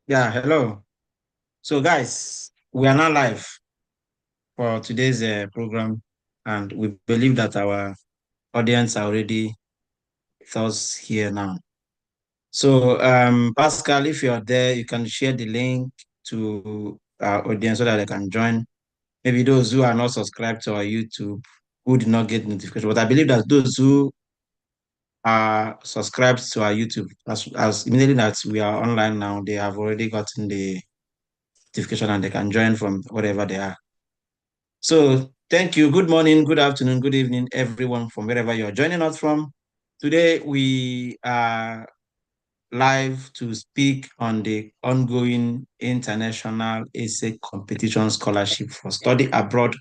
Yeah, hello. So, guys, we are now live for today's program, and we believe that our audience are already with us here now. So, Pascal, if you're there, you can share the link to our audience so that they can join. Maybe those who are not subscribed to our YouTube who did not get notification, but I believe that those who are subscribed to our YouTube, as immediately that we are online now, they have already gotten the notification and they can join from wherever they are. So thank you. Good morning, good afternoon, good evening, everyone from wherever you're joining us from. Today we are live to speak on the ongoing international essay competition scholarship for study abroad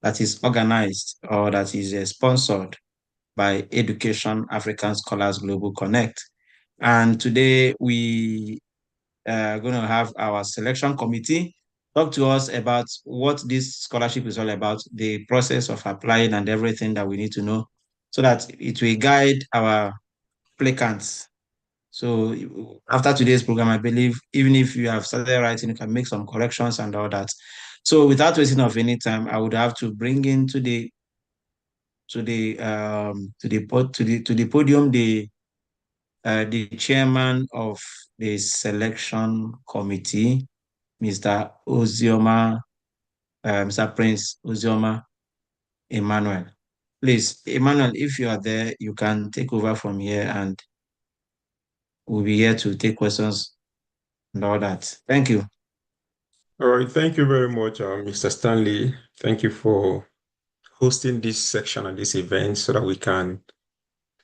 that is organized or that is sponsored by Education African Scholars Global Connect. And today we going to have our selection committee talk to us about what this scholarship is all about, the process of applying and everything that we need to know so that it will guide our applicants. So after today's program, I believe even if you have started writing, you can make some corrections and all that. So without wasting of any time, I would have to bring into the podium the chairman of the selection committee, Mr. Mr. Prince Ozioma Emmanuel. Please, Emmanuel, if you are there, you can take over from here and we'll be here to take questions and all that. Thank you. All right, thank you very much, Mr. Stanley. Thank you for hosting this section and this event so that we can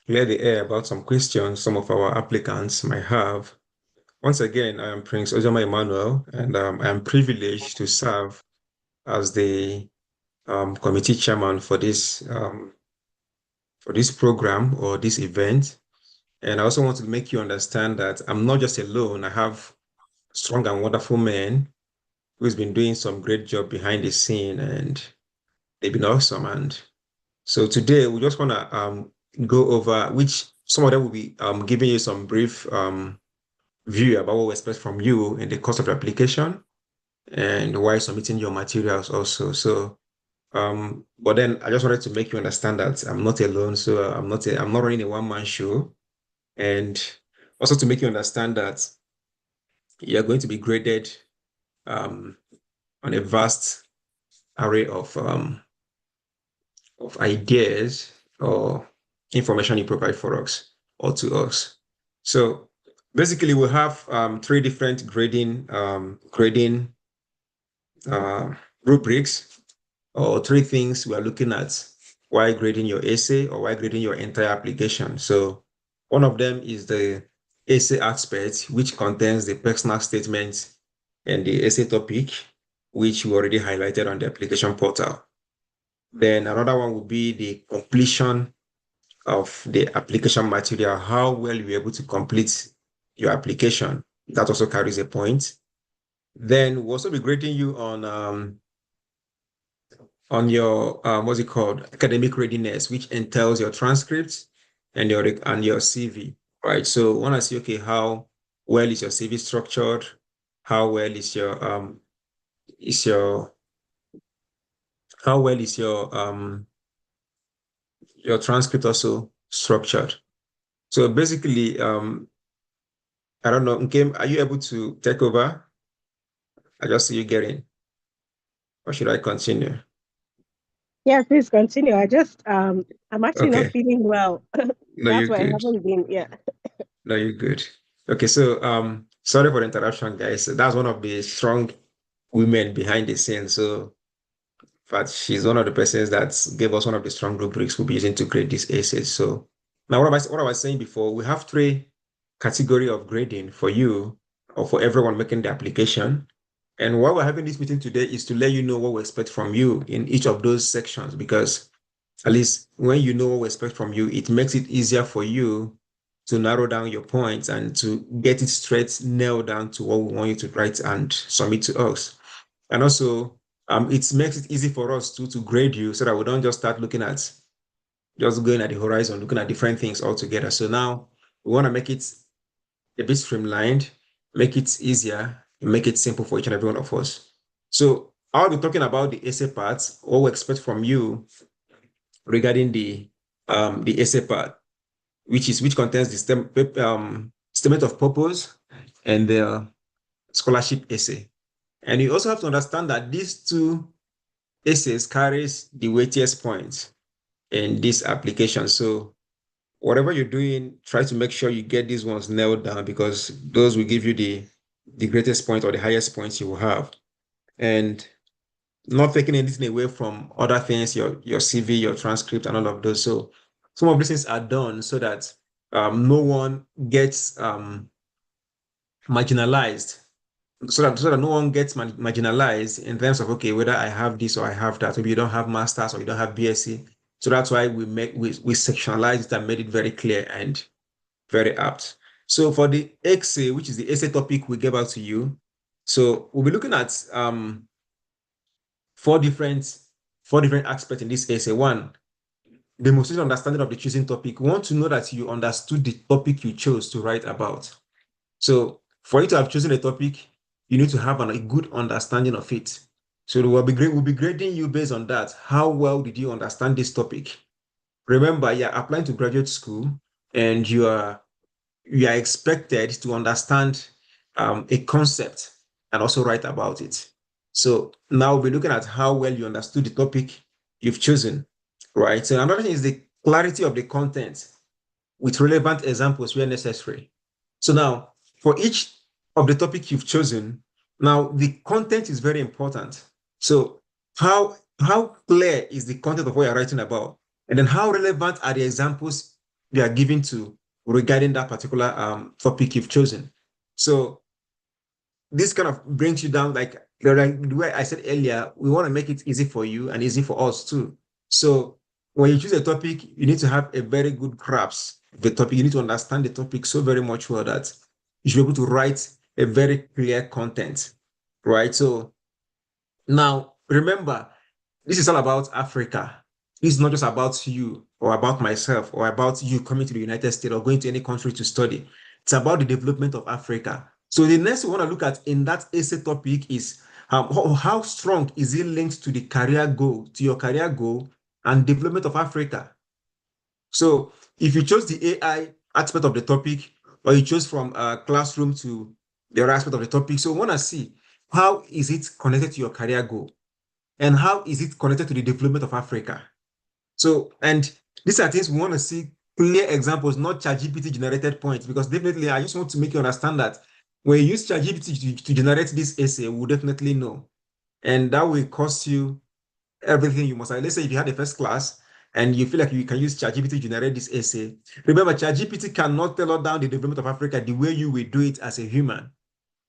clear the air about some questions some of our applicants might have. Once again, I am Prince Ojama Emmanuel, and I am privileged to serve as the committee chairman for this program or this event. And I also want to make you understand that I'm not just alone. I have strong and wonderful men who's been doing some great job behind the scene, and they've been awesome. And so today we just want to go over which some of them will be giving you some brief view about what we expect from you in the course of the application and why submitting your materials also. So, but then I just wanted to make you understand that I'm not alone. So I'm not running a one-man show, and also to make you understand that you're going to be graded on a vast array of ideas or information you provide for us or to us. So basically, we have three different grading rubrics or three things we are looking at while grading your essay or while grading your entire application. So one of them is the essay aspect, which contains the personal statement and the essay topic, which we already highlighted on the application portal. Then another one would be the completion of the application material, how well you're able to complete your application. That also carries a point. Then we'll also be grading you on your what's it called, academic readiness, which entails your transcripts and your CV, right? So when I say, okay, how well is your CV structured? How well is your how well is your transcript also structured? So basically, I don't know, Nkem, are you able to take over? I just see you getting, or should I continue? Yeah, please continue. I'm actually not Okay, feeling well. no, That's you're why I good. haven't been. Yeah. No, you're good. Okay, so sorry for the interruption, guys. That's one of the strong women behind the scenes. So, but she's one of the persons that gave us one of the strong rubrics we'll be using to create these essays. So now what I was saying before, we have three category of grading for you or for everyone making the application. And why we're having this meeting today is to let you know what we expect from you in each of those sections, because at least when you know what we expect from you, it makes it easier for you to narrow down your points and to get it straight, nailed down to what we want you to write and submit to us. And also, it makes it easy for us to grade you so that we don't just start looking at just going at the horizon, looking at different things altogether. So now we want to make it a bit streamlined. make it easier, make it simple for each and every one of us. So I'll be talking about the essay part, what we expect from you regarding the essay part, which contains the statement of purpose and the scholarship essay. And you also have to understand that these two essays carries the weightiest points in this application. So whatever you're doing, try to make sure you get these ones nailed down, because those will give you the greatest point or the highest points you will have. And not taking anything away from other things, your CV, your transcript, and all of those. So some of these things are done so that no one gets marginalized, so that no one gets marginalized in terms of, okay, whether I have this or I have that. Maybe you don't have masters or you don't have BSc. So that's why we sectionalized it and made it very clear and very apt. So for the essay, which is the essay topic we gave out to you, so we'll be looking at four different aspects in this essay. One, demonstrate understanding of the choosing topic. We want to know that you understood the topic you chose to write about. So for you to have chosen a topic, you need to have a good understanding of it. So we'll be grading you based on that. How well did you understand this topic? Remember, you're applying to graduate school and you are expected to understand a concept and also write about it. So now we'll be looking at how well you understood the topic you've chosen, right? So another thing is the clarity of the content with relevant examples where necessary. So now, for each of the topic you've chosen, now the content is very important. So how clear is the content of what you're writing about? And then how relevant are the examples they are given to regarding that particular topic you've chosen? So this kind of brings you down, like the way I said earlier, we want to make it easy for you and easy for us too. So when you choose a topic, you need to have a very good grasp of the topic. You need to understand the topic so very much well that you should be able to write a very clear content, right? So now remember, this is all about Africa. This is not just about you or about myself or about you coming to the United States or going to any country to study. It's about the development of Africa. So the next we want to look at in that essay topic is how strong is it linked to the career goal, to your career goal and development of Africa. So if you chose the AI aspect of the topic, or you chose from classroom to the other aspect of the topic, so we want to see how is it connected to your career goal and how is it connected to the development of Africa. So, and these are things we want to see clear examples, not ChatGPT generated points, because definitely I just want to make you understand that when you use ChatGPT to generate this essay, we'll definitely know. And that will cost you everything you must have. Let's say if you had a first class and you feel like you can use ChatGPT to generate this essay, remember ChatGPT cannot tailor down the development of Africa the way you will do it as a human.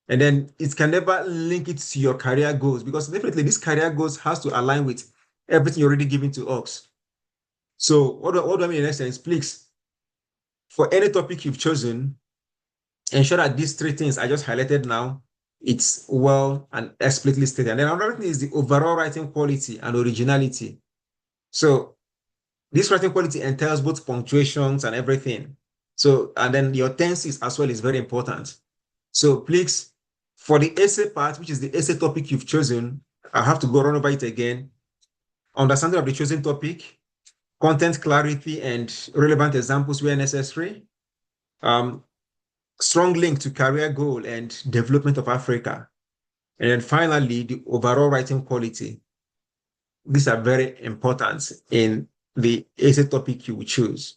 And then it can never link it to your career goals, because definitely this career goals has to align with everything you're already giving to us. So what do I mean in essence? Please, for any topic you've chosen, ensure that these three things I just highlighted now, it's well and explicitly stated. And then another thing is the overall writing quality and originality. So this writing quality entails both punctuations and everything. So, and then your tenses as well is very important. So please, for the essay part, which is the essay topic you've chosen, I have to go run over it again. Understanding of the chosen topic, content clarity and relevant examples where necessary, strong link to career goal and development of Africa. And then finally, the overall writing quality. These are very important in the essay topic you will choose.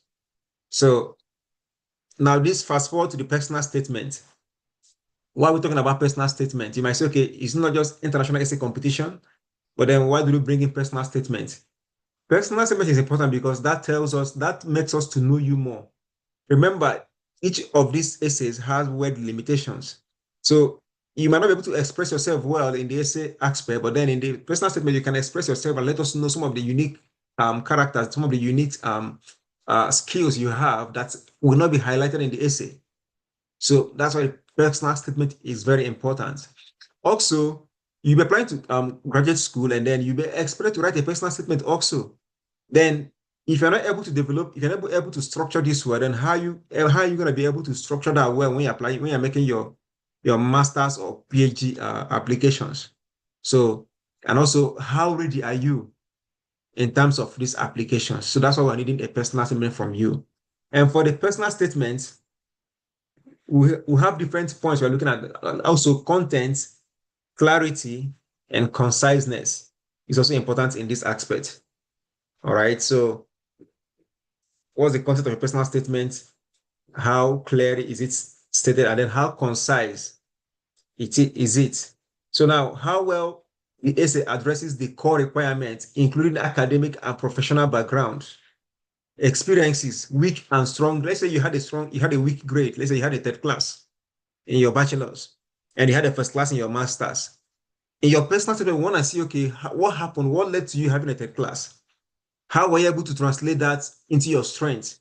So now this fast forward to the personal statement. Why are we talking about personal statement? You might say, okay, it's not just international essay competition, but then why do we bring in personal statement? Personal statement is important because that makes us to know you more. Remember, each of these essays has word limitations. So you might not be able to express yourself well in the essay aspect, but then in the personal statement, you can express yourself and let us know some of the unique characters, some of the unique skills you have that will not be highlighted in the essay. So that's why personal statement is very important. Also, you'll be applying to graduate school and then you'll be expected to write a personal statement also. Then if you're not able to develop, if you're not able to structure this well, then how are you going to be able to structure that well when you're applying, when you're making your your master's or PhD applications. So, and also how ready are you in terms of these applications? So that's why we're needing a personal statement from you. And for the personal statement, we have different points we're looking at. Also, content, clarity, and conciseness is also important in this aspect. All right. So, what's the content of your personal statement? How clear is it stated? And then how concise is it? So now, how well the essay addresses the core requirements, including academic and professional background, experiences, weak and strong. Let's say you had a weak grade. Let's say you had a third class in your bachelor's and you had a first class in your master's. In your personal statement, we want to see, okay, what happened? What led to you having a third class? How were you able to translate that into your strength?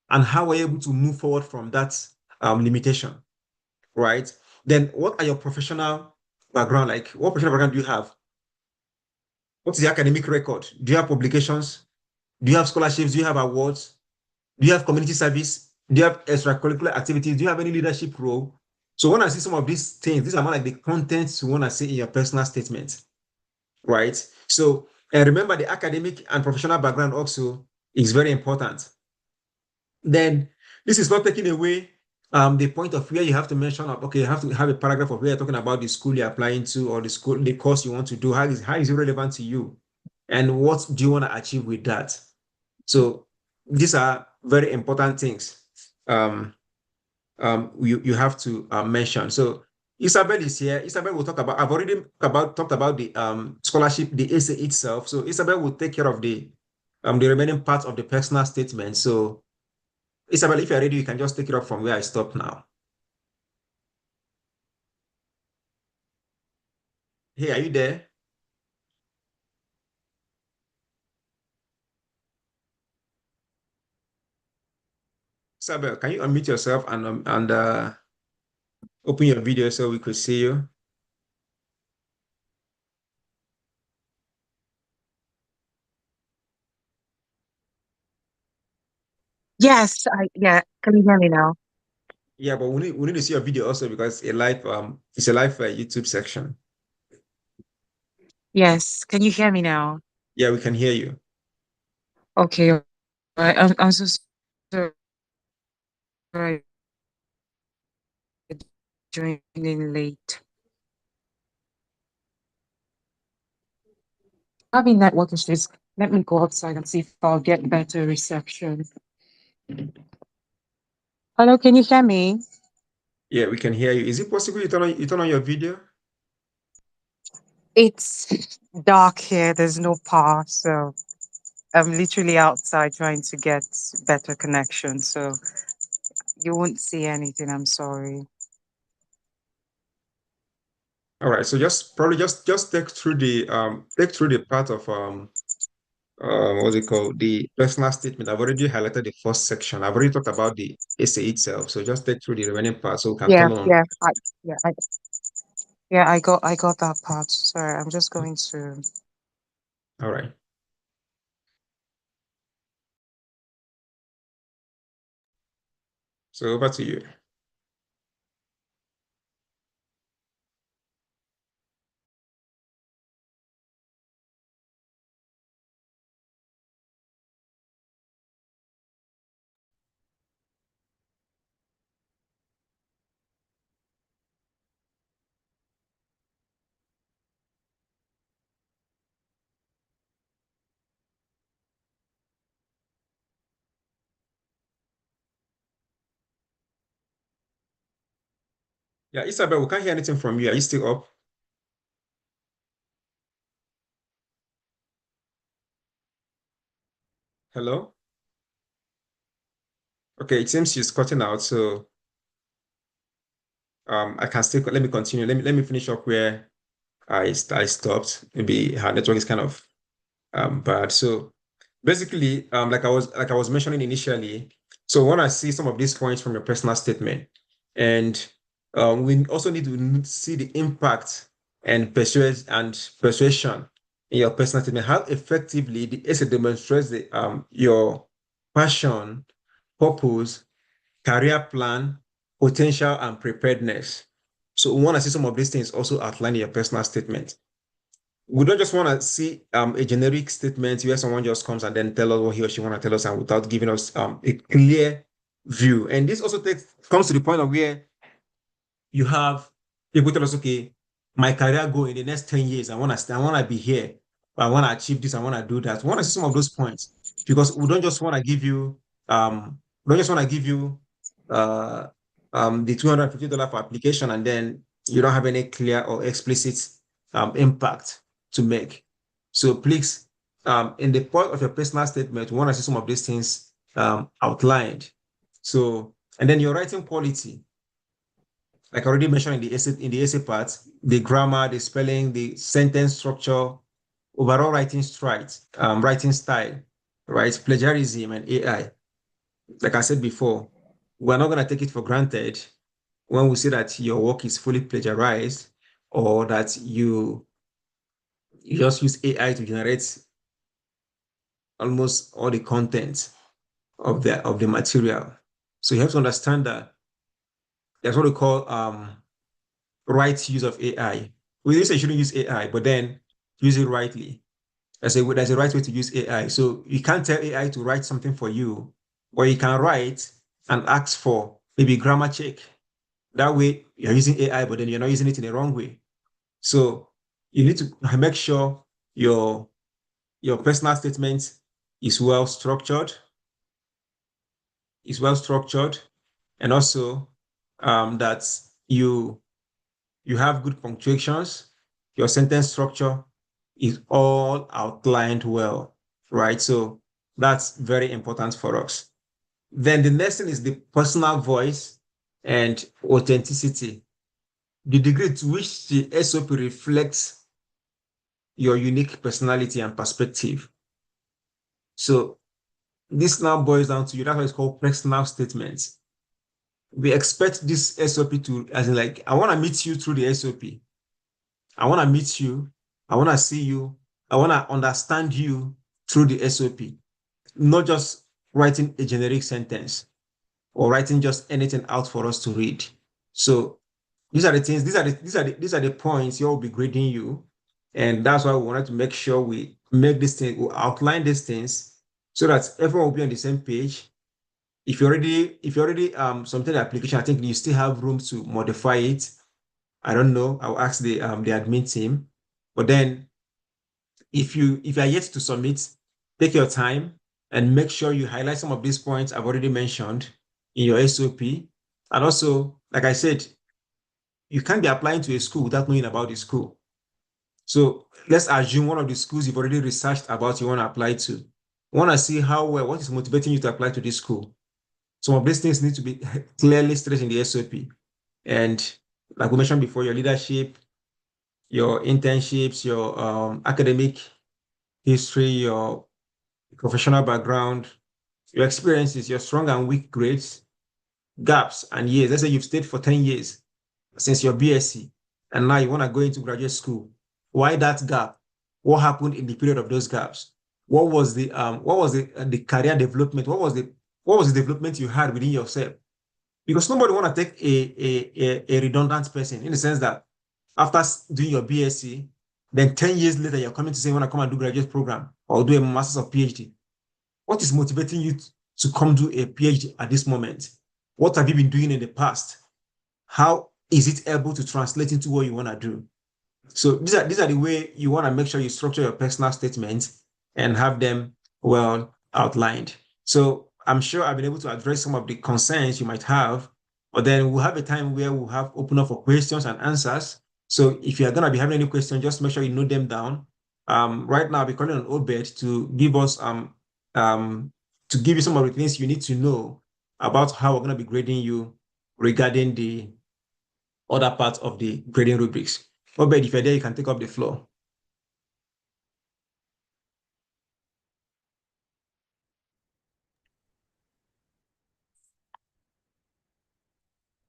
And how were you able to move forward from that limitation, right? Then what are your professional background like? What professional background do you have? What is the academic record? Do you have publications? Do you have scholarships? Do you have awards? Do you have community service? Do you have extracurricular activities? Do you have any leadership role? So when I see some of these things, these are more like the contents you want to see in your personal statement, right? So, and remember the academic and professional background also is very important. Then this is not taking away the point of where you have to mention, okay, you have to have a paragraph of where you're talking about the school you're applying to or the course you want to do. How is it relevant to you? And what do you want to achieve with that? So these are very important things you have to mention. So Isabel is here. Isabel will talk about, I've already talked about the scholarship, the essay itself. So Isabel will take care of the remaining part of the personal statement. So Isabel, if you're ready, you can just take it up from where I stopped now. Hey, are you there? Isabel, can you unmute yourself and open your video so we could see you? Yes, yeah. Can you hear me now? Yeah, but we need to see your video also because it's a live YouTube section. Yes. Can you hear me now? Yeah, we can hear you. Okay. All right. I'm so sorry joining late. Having network issues. Let me go outside and see if I'll get better reception. Hello, can you hear me? Yeah, we can hear you. Is it possible you turn on your video? It's dark here. There's no power, so I'm literally outside trying to get better connection. So you won't see anything. I'm sorry. All right, so just take through the part of what's it called? The personal statement. I've already highlighted the first section. I've already talked about the essay itself. So just take through the remaining part so we can Yeah, turn on. yeah, I got that part. Sorry, I'm just going to. All right. So over to you. Yeah, Isabel, we can't hear anything from you. Are you still up? Hello? Okay, it seems she's cutting out, so I can still let me continue. Let me finish up where I stopped. Maybe her network is kind of bad. So basically, like I was mentioning initially, so when I see some of these points from your personal statement, and we also need to see the impact and persuasion in your personal statement, how effectively the essay demonstrates your passion, purpose, career plan, potential, and preparedness. So we want to see some of these things also outlined in your personal statement. We don't just want to see a generic statement where someone just comes and then tell us what he or she want to tell us and without giving us a clear view. And this also comes to the point of where you have people tell us, okay, my career goal in the next 10 years, I want to be here. I want to achieve this, I want to do that. We want to see some of those points because we don't just want to give you the $250 for application and then you don't have any clear or explicit impact to make. So please, in the part of your personal statement, we want to see some of these things outlined. So, and then your writing quality, like I already mentioned in the essay part, the grammar, the spelling, the sentence structure, overall writing style, right? Plagiarism and AI. Like I said before, we're not going to take it for granted when we say that your work is fully plagiarized or that you just use AI to generate almost all the content of the material. So you have to understand that there's what we call right use of AI. We didn't say you shouldn't use AI, but then use it rightly. There's a right way to use AI. So you can't tell AI to write something for you, or you can write and ask for maybe grammar check. That way you're using AI, but then you're not using it in the wrong way. So you need to make sure your personal statement is well structured, and also that you have good punctuations, your sentence structure is all outlined well, right? So that's very important for us. Then the next thing is the personal voice and authenticity. The degree to which the SOP reflects your unique personality and perspective. So this now boils down to you. That's why it's called personal statements. We expect this SOP to, as in like, I want to meet you through the SOP. I want to meet you. I want to see you. I want to understand you through the SOP, not just writing a generic sentence or writing just anything out for us to read. So these are the things, these are the points you'll be grading you. And that's why we wanted to make sure we make this thing, we outline these things so that everyone will be on the same page. If you already submitted the application, I think you still have room to modify it. I don't know. I'll ask the admin team. But then if you are yet to submit, take your time and make sure you highlight some of these points I've already mentioned in your SOP. And also, like I said, you can't be applying to a school without knowing about the school. So let's assume one of the schools you've already researched about you want to apply to. You want to see what is motivating you to apply to this school. Some of these things need to be clearly stated in the SOP. And like we mentioned before, your leadership, your internships, your academic history, your professional background, your experiences, your strong and weak grades, gaps and years. Let's say you've stayed for 10 years since your BSc, and now you want to go into graduate school. Why that gap? What happened in the period of those gaps? What was the career development? What was the development you had within yourself? Because nobody want to take a redundant person in the sense that after doing your BSc, then 10 years later, you're coming to say, you want to come and do graduate program or do a master's or PhD. What is motivating you to come do a PhD at this moment? What have you been doing in the past? How is it able to translate into what you want to do? So these are the way you want to make sure you structure your personal statements and have them well outlined. So I'm sure I've been able to address some of the concerns you might have, but then we'll have a time where we'll have open up for questions and answers. So if you're going to be having any questions, just make sure you note them down. Right now, I'll be calling on Obed to give us to give you some of the things you need to know about how we're going to be grading you regarding the other parts of the grading rubrics. Obed, if you're there, you can take up the floor.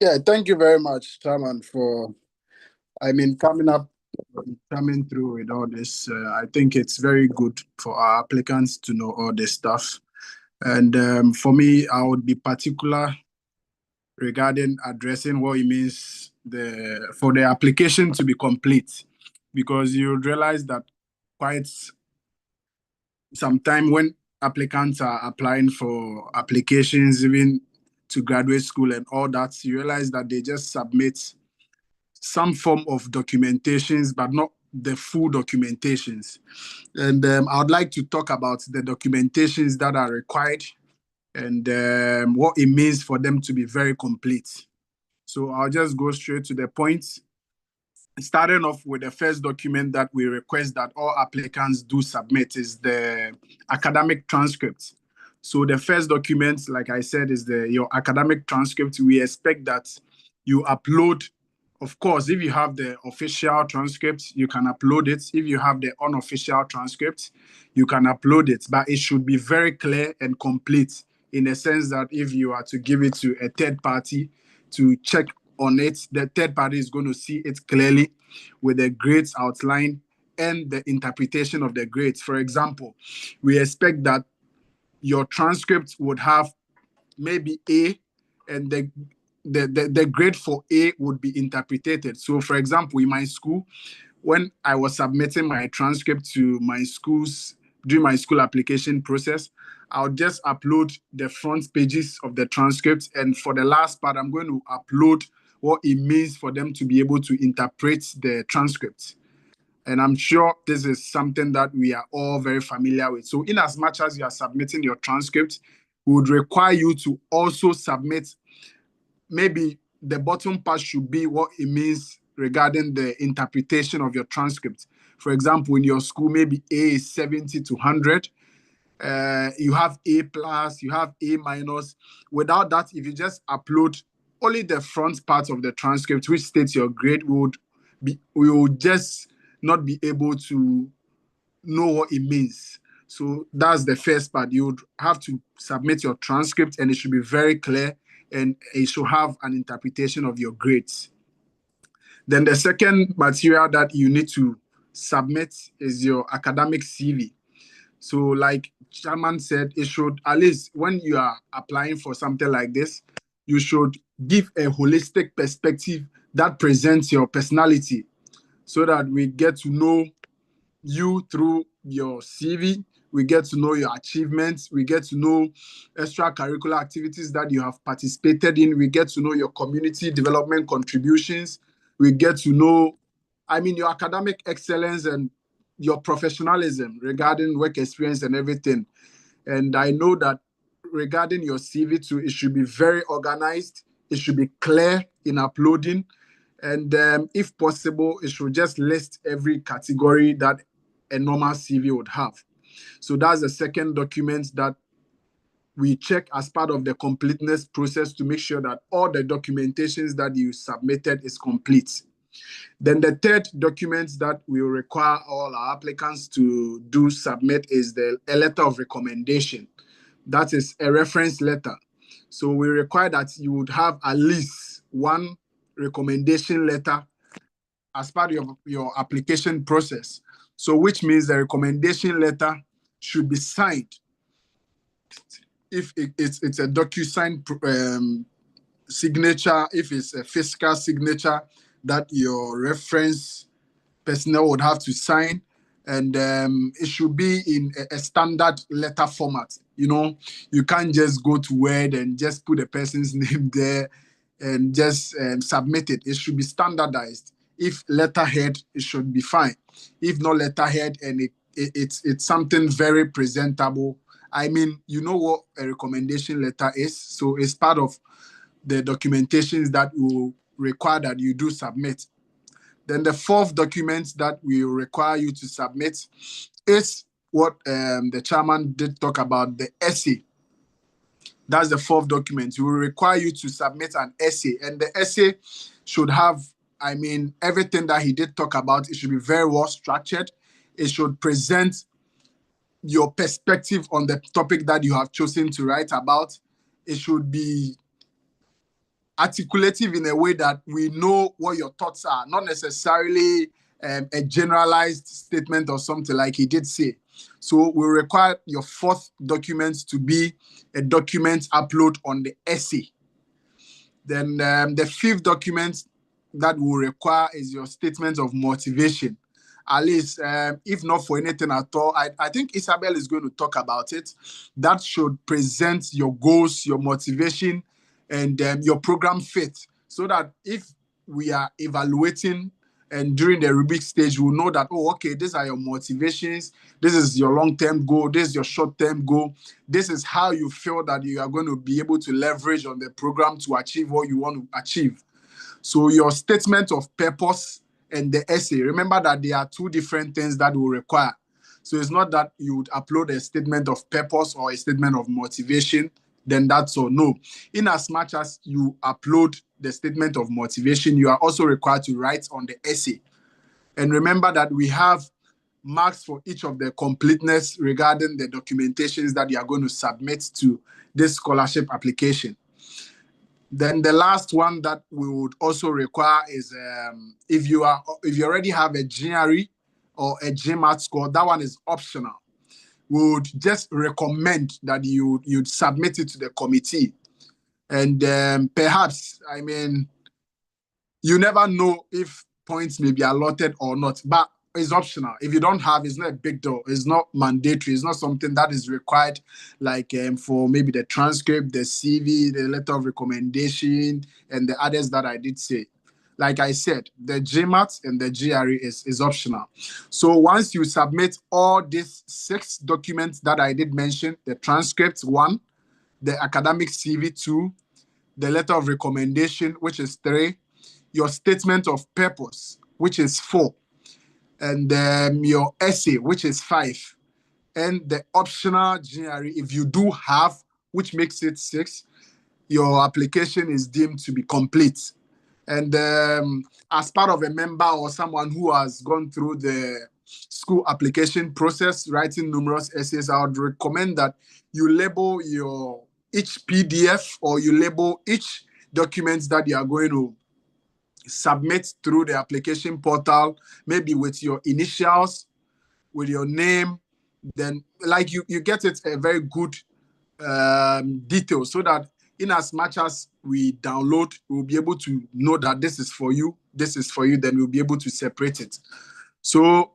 Yeah, thank you very much, Chairman, for, coming through with all this. I think it's very good for our applicants to know all this stuff. And for me, I would be particular regarding addressing what it means for the application to be complete, because you would realize that quite sometime when applicants are applying for applications, even to graduate school and all that, you realize that they just submit some form of documentations, but not the full documentations. And I would like to talk about the documentations that are required and what it means for them to be very complete. So I'll just go straight to the point. Starting off with the first document that we request that all applicants do submit is the academic transcript. So the first document, like I said, is your academic transcript. We expect that you upload. Of course, if you have the official transcript, you can upload it. If you have the unofficial transcript, you can upload it. But it should be very clear and complete, in the sense that if you are to give it to a third party to check on it, the third party is going to see it clearly with the grades outlined and the interpretation of the grades. For example, we expect that your transcript would have maybe A, and the grade for A would be interpreted. So, for example, in my school, when I was submitting my transcript to my schools during my school application process, I'll just upload the front pages of the transcript. And for the last part, I'm going to upload what it means for them to be able to interpret the transcript. And I'm sure this is something that we are all very familiar with. So in as much as you are submitting your transcript, we would require you to also submit, maybe the bottom part should be what it means regarding the interpretation of your transcript. For example, in your school, maybe A is 70 to 100. You have A plus, you have A minus. Without that, if you just upload only the front part of the transcript, which states your grade, we would just not be able to know what it means. So that's the first part. You would have to submit your transcript, and it should be very clear, and it should have an interpretation of your grades. Then the second material that you need to submit is your academic CV. So like Chairman said, it should, at least when you are applying for something like this, you should give a holistic perspective that presents your personality, so that we get to know you through your CV. We get to know your achievements. We get to know extracurricular activities that you have participated in. We get to know your community development contributions. We get to know, your academic excellence and your professionalism regarding work experience and everything. And I know that regarding your CV too, it should be very organized. It should be clear in uploading. And if possible, it should just list every category that a normal CV would have. So that's the second document that we check as part of the completeness process, to make sure that all the documentations that you submitted is complete. Then the third document that we require all our applicants to submit is a letter of recommendation. That is a reference letter. So we require that you would have at least one recommendation letter as part of your application process. So which means the recommendation letter should be signed. If it's a DocuSign signature, if it's a physical signature that your reference personnel would have to sign, and it should be in a standard letter format. You can't just go to Word and just put a person's name there and just submit it. It should be standardized. If letterhead, it should be fine. If not letterhead and it's something very presentable, you know what a recommendation letter is. So it's part of the documentations that will require that you do submit. Then the fourth document that we require you to submit is what the chairman did talk about, the essay. That's the fourth document. We will require you to submit an essay, and the essay should have, everything that he did talk about. It should be very well structured. It should present your perspective on the topic that you have chosen to write about. It should be articulative in a way that we know what your thoughts are, not necessarily a generalized statement or something like he did say. So we require your fourth document to be a document upload on the essay. Then the fifth document that will require is your statement of motivation. At least, if not for anything at all, I think Isabel is going to talk about it. That should present your goals, your motivation, and your program fit, so that if we are evaluating and during the rubric stage, we'll know that, oh, okay, these are your motivations. This is your long-term goal. This is your short-term goal. This is how you feel that you are going to be able to leverage on the program to achieve what you want to achieve. So your statement of purpose and the essay, remember that there are two different things that will require. So it's not that you would upload a statement of purpose or a statement of motivation, then that's all. No. In as much as you upload the statement of motivation, you are also required to write on the essay. And remember that we have marks for each of the completeness regarding the documentations that you are going to submit to this scholarship application. Then the last one that we would also require is if you already have a GRE or a GMAT score, that one is optional. We would just recommend that you'd submit it to the committee. And perhaps, I mean, you never know if points may be allotted or not, but it's optional. If you don't have, it's not a big deal. It's not mandatory. It's not something that is required, like for maybe the transcript, the CV, the letter of recommendation, and the others that I did say. Like I said, the GMAT and the GRE is optional. So once you submit all these 6 documents that I did mention, the transcript 1, the academic CV 2, the letter of recommendation, which is 3, your statement of purpose, which is 4, and your essay, which is 5, and the optional GRE, if you do have, which makes it 6, your application is deemed to be complete. And as part of a member or someone who has gone through the school application process, writing numerous essays, I would recommend that you label each PDF or you label each document that you are going to submit through the application portal, maybe with your initials, with your name, then like you get it a very good detail, so that in as much as we download, we'll be able to know that this is for you, then we'll be able to separate it. So,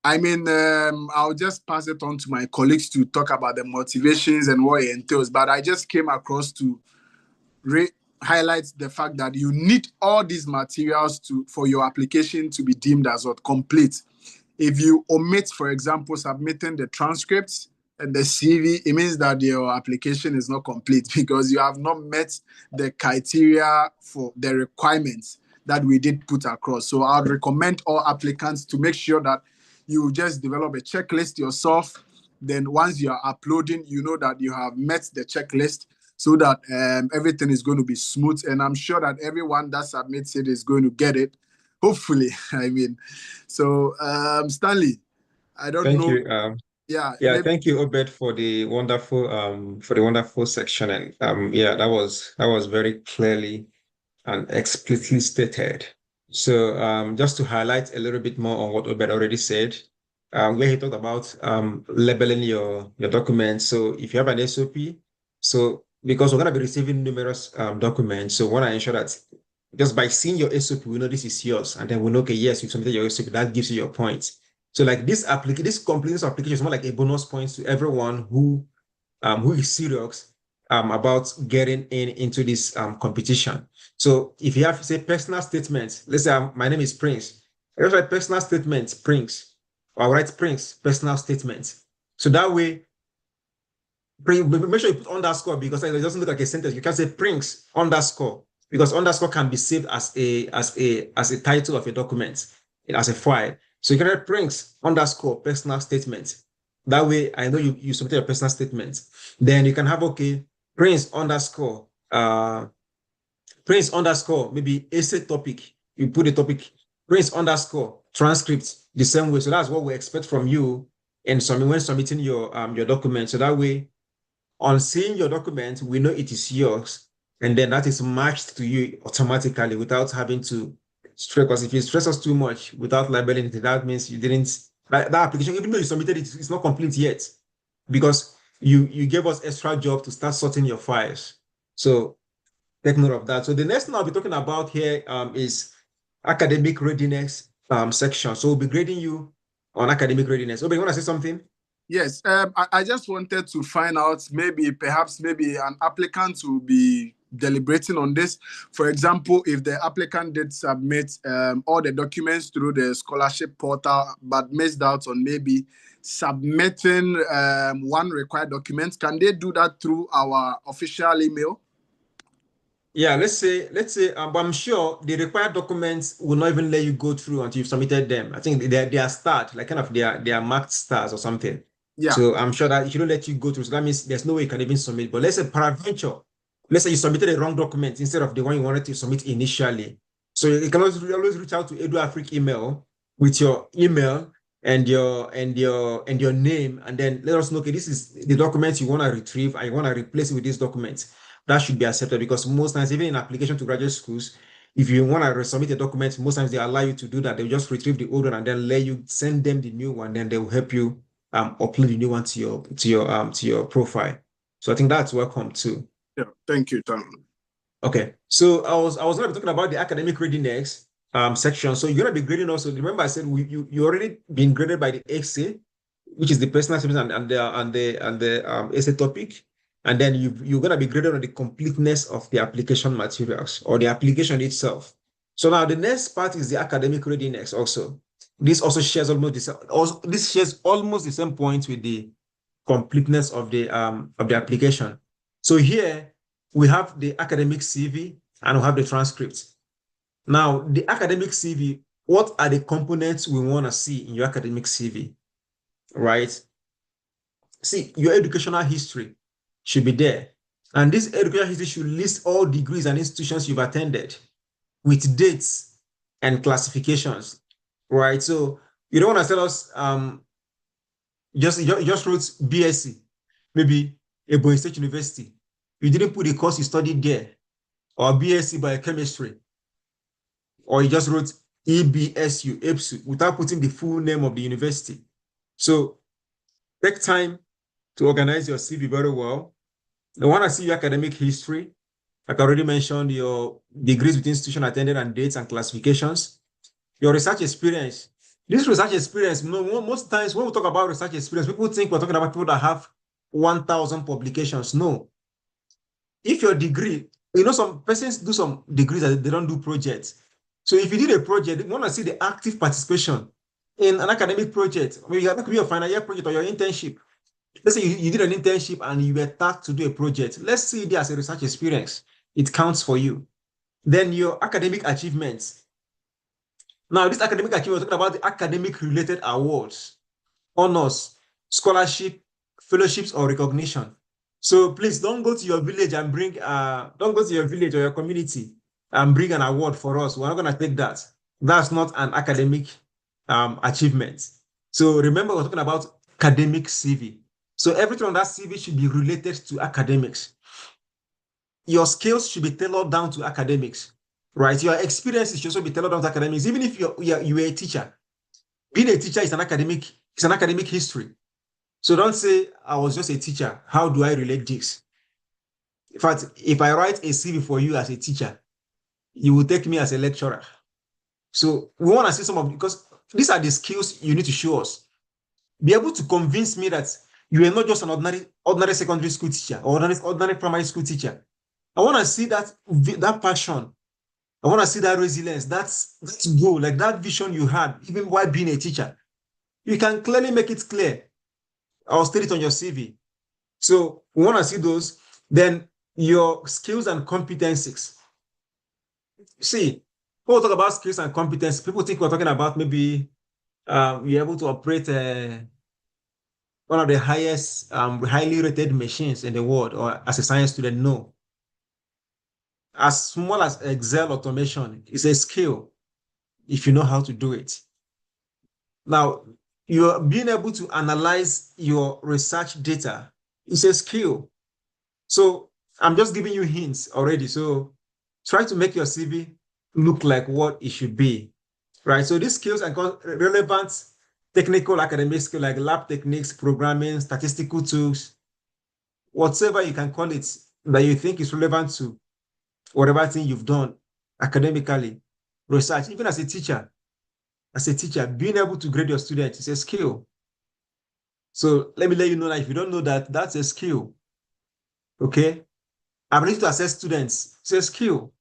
I mean, I'll just pass it on to my colleagues to talk about the motivations and what it entails, but I just came across to highlight the fact that you need all these materials for your application to be deemed as complete. If you omit, for example, submitting the transcripts and the CV, it means that your application is not complete because you have not met the criteria for the requirements that we did put across. So I would recommend all applicants to make sure that you just develop a checklist yourself. Then once you are uploading, you know that you have met the checklist, so that everything is going to be smooth. And I'm sure that everyone that submits it is going to get it. Hopefully, I mean. So, Stanley, I don't know. Thank you. Yeah, thank you, Obed, for the wonderful section. And yeah, that was very clearly and explicitly stated. So just to highlight a little bit more on what Obed already said, where he talked about labeling your documents. So if you have an SOP, so because we're going to be receiving numerous documents, so we want to ensure that just by seeing your SOP, we know this is yours, and then we know, okay, yes, you submitted your SOP, that gives you your points. So like this completeness application is more like a bonus points to everyone who is serious about getting into this competition. So if you have, say, personal statements, let's say my name is Prince, I just write personal statements, Prince, or I write Prince, personal statements. So that way, make sure you put underscore, because it doesn't look like a sentence. You can say Prince underscore, because underscore can be saved as a title of a document, as a file. So you can write Prince underscore personal statement. That way, I know you submitted a personal statement. Then you can have, okay, Prince underscore maybe essay topic. You put a topic, Prince underscore transcript, the same way. So that's what we expect from you when submitting your document. So that way, on seeing your document, we know it is yours, and then that is matched to you automatically without having to stress. Because if you stress us too much without labeling it, that means you didn't, that application, even though you submitted it, it's not complete yet, because you gave us extra job to start sorting your files. So take note of that. So the next thing I'll be talking about here is academic readiness section. So we'll be grading you on academic readiness. Okay, you want to say something? Yes, I just wanted to find out perhaps an applicant will be deliberating on this. For example, if the applicant did submit all the documents through the scholarship portal but missed out on maybe submitting one required document, can they do that through our official email? Yeah, let's say, but I'm sure the required documents will not even let you go through until you've submitted them. I think they are starred, like kind of they are marked stars or something. Yeah. So I'm sure that it shouldn't let you go through. So that means there's no way you can even submit. But let's say peradventure, let's say you submitted a wrong document instead of the one you wanted to submit initially. So you can always reach out to EduAfrik email with your email and your name, and then let us know, okay, this is the document you want to retrieve and you want to replace it with this document. That should be accepted, because most times, even in application to graduate schools, if you want to resubmit a document, most times they allow you to do that. They'll just retrieve the old one and then let you send them the new one. Then they will help you upload the new one to your profile. So I think that's welcome too. Yeah, thank you, Tom. Okay, so I was going to be talking about the academic readiness section. So you're going to be grading also. Remember, I said you already been graded by the essay, which is the personal statement and the essay topic. And then you're going to be graded on the completeness of the application materials or the application itself. So now the next part is the academic readiness also. This also shares almost the same point with the completeness of the application. So here we have the academic CV and we have the transcript. Now, the academic CV, what are the components we want to see in your academic CV, right? See, your educational history should be there. And this educational history should list all degrees and institutions you've attended with dates and classifications, right? So you don't want to tell us just wrote BSc, maybe Ebonyi State University. You didn't put the course you studied there, or BSc biochemistry, or you just wrote EBSU, EBSU, without putting the full name of the university. So take time to organize your CV very well. I want to see your academic history. Like I already mentioned, your degrees with institution attended and dates and classifications. Your research experience. This research experience, most times when we talk about research experience, people think we're talking about people that have 1,000 publications. No. If your degree, some persons do some degrees that they don't do projects. So if you did a project, you want to see the active participation in an academic project. Maybe it could be your final year project or your internship. Let's say you did an internship and you were tasked to do a project. Let's see it as a research experience. It counts for you. Then your academic achievements. Now, this academic achievement, we're talking about the academic-related awards, honors, scholarship, fellowships, or recognition. So please don't go to your village and bring, don't go to your village or your community and bring an award for us. We're not going to take that. That's not an academic achievement. So remember, we're talking about academic CV. So everything on that CV should be related to academics. Your skills should be tailored down to academics, right? Your experiences should also be tailored down to academics. Even if you're a teacher, being a teacher is an academic history. So don't say, I was just a teacher. How do I relate this? In fact, if I write a CV for you as a teacher, you will take me as a lecturer. So we want to see some of, because these are the skills you need to show us. Be able to convince me that you are not just an ordinary secondary school teacher or ordinary primary school teacher. I want to see that passion. I want to see that resilience. That's goal, like that vision you had, even while being a teacher. You can clearly make it clear. I'll state it on your CV. So we want to see those. Then your skills and competencies. See, when we talk about skills and competencies, people think we're talking about maybe you're able to operate one of the highest, highly rated machines in the world, or as a science student. No. As small as Excel automation is a skill if you know how to do it. Now, you're being able to analyze your research data is a skill. So I'm just giving you hints already. So try to make your CV look like what it should be, right? So these skills are relevant technical academic skills like lab techniques, programming, statistical tools, whatever you can call it that you think is relevant to whatever thing you've done academically, research, even as a teacher, being able to grade your students is a skill. So let me let you know that if you don't know that, that's a skill. Okay? Ability to assess students is a skill.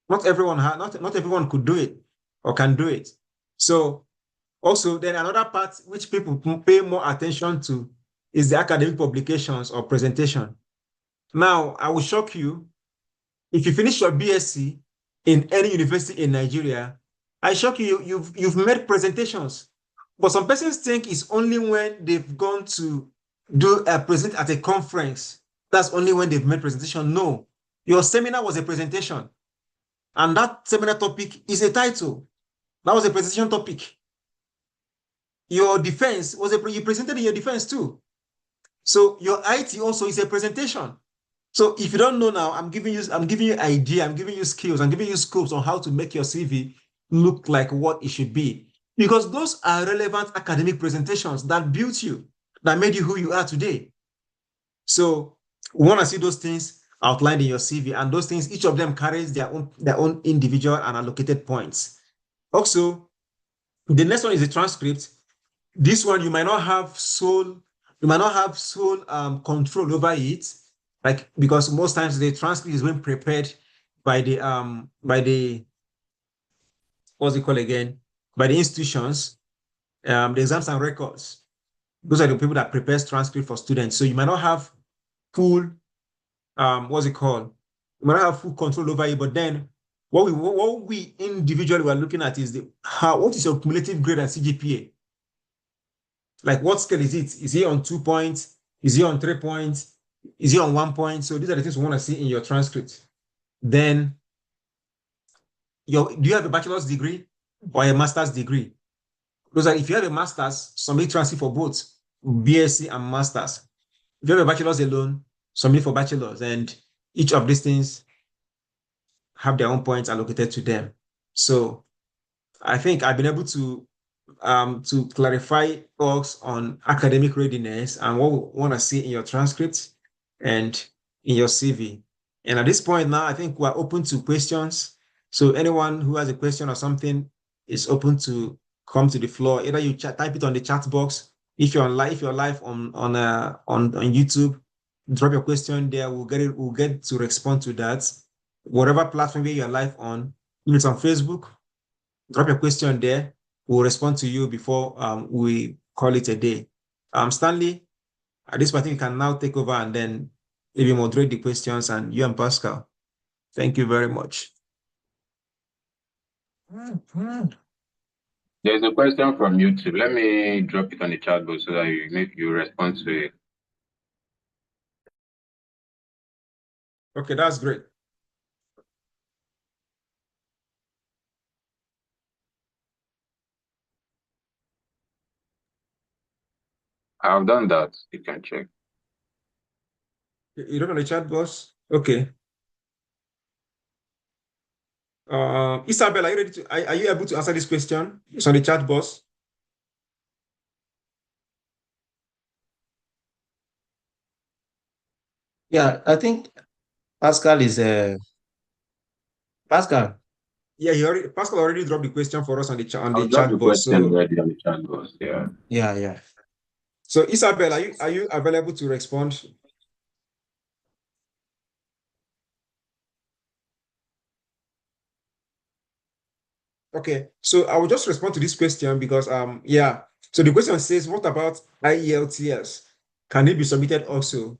Not everyone not everyone could do it or can do it. So also then another part which people pay more attention to is the academic publications or presentation. Now, I will shock you. If you finish your BSc in any university in Nigeria, I shock you, you've made presentations. But some persons think it's only when they've gone to do a present at a conference. That's only when they've made presentation. No, your seminar was a presentation. And that seminar topic is a title. That was a presentation topic. Your defense was you presented in your defense too. So your IT also is a presentation. So if you don't know now, I'm giving you idea, I'm giving you skills, I'm giving you scopes on how to make your CV look like what it should be. Because those are relevant academic presentations that built you, that made you who you are today. So we want to see those things outlined in your CV, and those things, each of them carries their own individual and allocated points. Also, the next one is the transcript. This one you might not have sole control over it, like, because most times the transcript is being prepared by the what's it called again? By the institutions, the exams and records. Those are the people that prepares transcript for students. So you might not have full what's it called? You might not have full control over it, but then what we individually were looking at is what is your cumulative grade and CGPA? Like, what scale is it? Is it on 2 points? Is it on 3 points? Is it on 1 point? So these are the things we want to see in your transcript. Then, do you have a bachelor's degree or a master's degree? Because if you have a master's, submit transcript for both BSc and master's. If you have a bachelor's alone, submit for bachelor's, and each of these things have their own points allocated to them. So I think I've been able to clarify talks on academic readiness and what we want to see in your transcript and in your CV. And at this point now, I think we're open to questions. So anyone who has a question or something is open to come to the floor. Either you type it on the chat box. If you're live on YouTube, drop your question there. We'll get to respond to that. Whatever platform you're live on, if it's on Facebook, drop your question there. We'll respond to you before we call it a day. Stanley, at this point, you can now take over and then maybe moderate the questions, and you and Pascal. Thank you very much. There's a question from YouTube. Let me drop it on the chat box so that you respond to it. Okay, that's great. I've done that. You can check. You don't know the chat box? Okay. Isabel, are you ready are you able to answer this question? It's on the chat box. Yeah, I think Pascal is Pascal. Yeah, Pascal already dropped the question for us on the chat The box. question already on the chat box. Yeah. Yeah. So Isabel, are you available to respond? Okay, so I will just respond to this question because yeah. So the question says, what about IELTS? Can it be submitted also?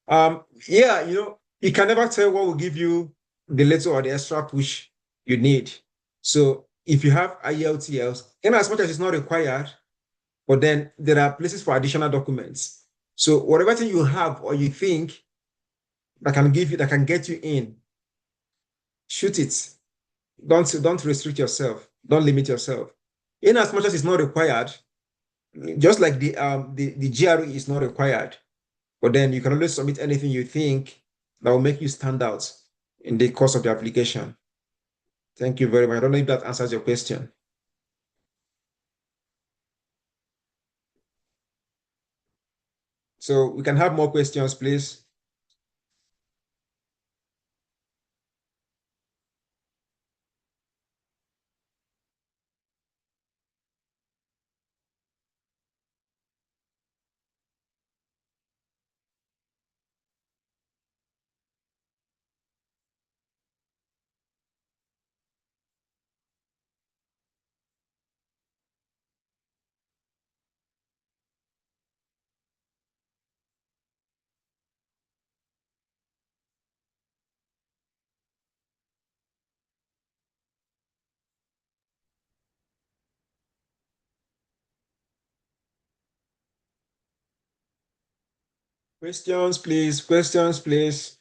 Yeah, you can never tell what will give you the little or the extra push you need. So if you have IELTS, in as much as it's not required, but then there are places for additional documents. So whatever thing you have or you think that can get you in, shoot it. Don't restrict yourself. Don't limit yourself. In as much as it's not required, just like the GRE is not required, but then you can always submit anything you think that will make you stand out in the course of the application. Thank you very much. I don't know if that answers your question. So we can have more questions, please. Questions, please. Questions, please.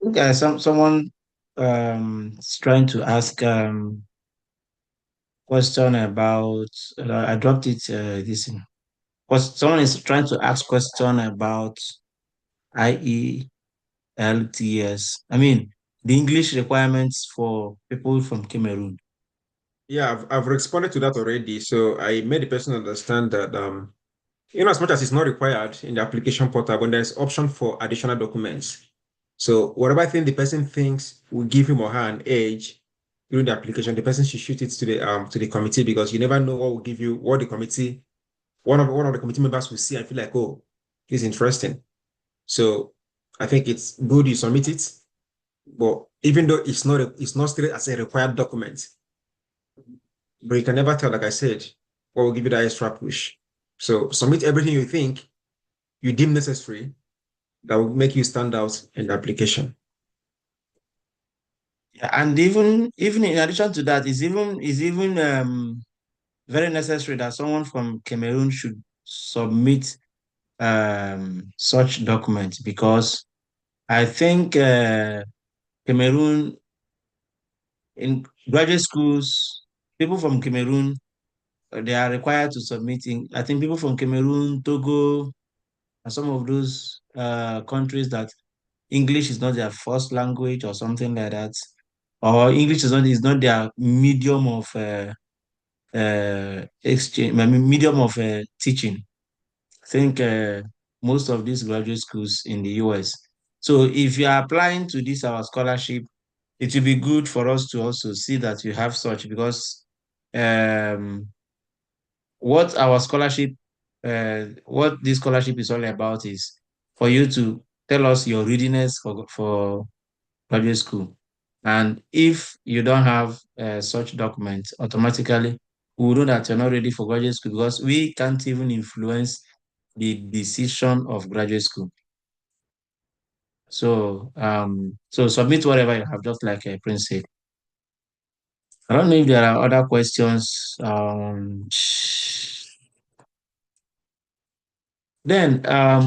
Okay, someone is trying to ask question about I dropped it this thing. Someone is trying to ask question about IELTS. I mean the English requirements for people from Cameroon. Yeah, I've responded to that already. So I made the person understand that as much as it's not required in the application portal, when there's option for additional documents. So whatever thing the person thinks will give him or her an edge during the application, the person should shoot it to the committee, because you never know what will give you what the committee, one of the committee members will see and feel like, oh, this is interesting. So I think it's good you submit it, but even though it's not stated as a required document, but you can never tell, like I said, what will give you that extra push. So submit everything you think you deem necessary that will make you stand out in the application. Yeah, and even in addition to that, is even very necessary that someone from Cameroon should submit such documents, because I think Cameroon in graduate schools, people from Cameroon they are required to submit. I think people from Cameroon, Togo, and some of those countries that English is not their first language or something like that, or English is not their medium of exchange, I mean, medium of teaching. I think most of these graduate schools in the US. So if you are applying to this our scholarship, it will be good for us to also see that you have such, because um, what this scholarship is all about is for you to tell us your readiness for graduate school. And if you don't have such documents, automatically we will know that you're not ready for graduate school, because we can't even influence the decision of graduate school. So submit whatever you have, just like Prince said. I don't know if there are other questions. Then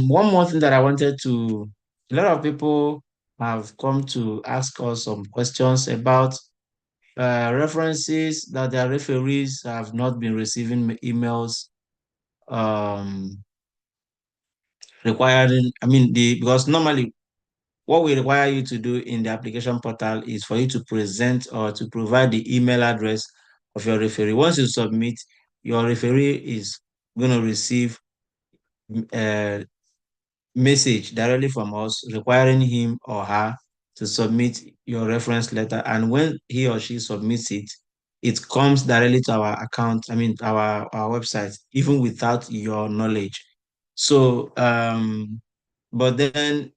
one more thing that I wanted to, a lot of people have come to ask us some questions about references that their referees have not been receiving emails requiring, I mean, because normally what we require you to do in the application portal is for you to present or to provide the email address of your referee. Once you submit, your referee is going to receive a message directly from us requiring him or her to submit your reference letter. And when he or she submits it, it comes directly to our account, I mean, our website, even without your knowledge. So, but then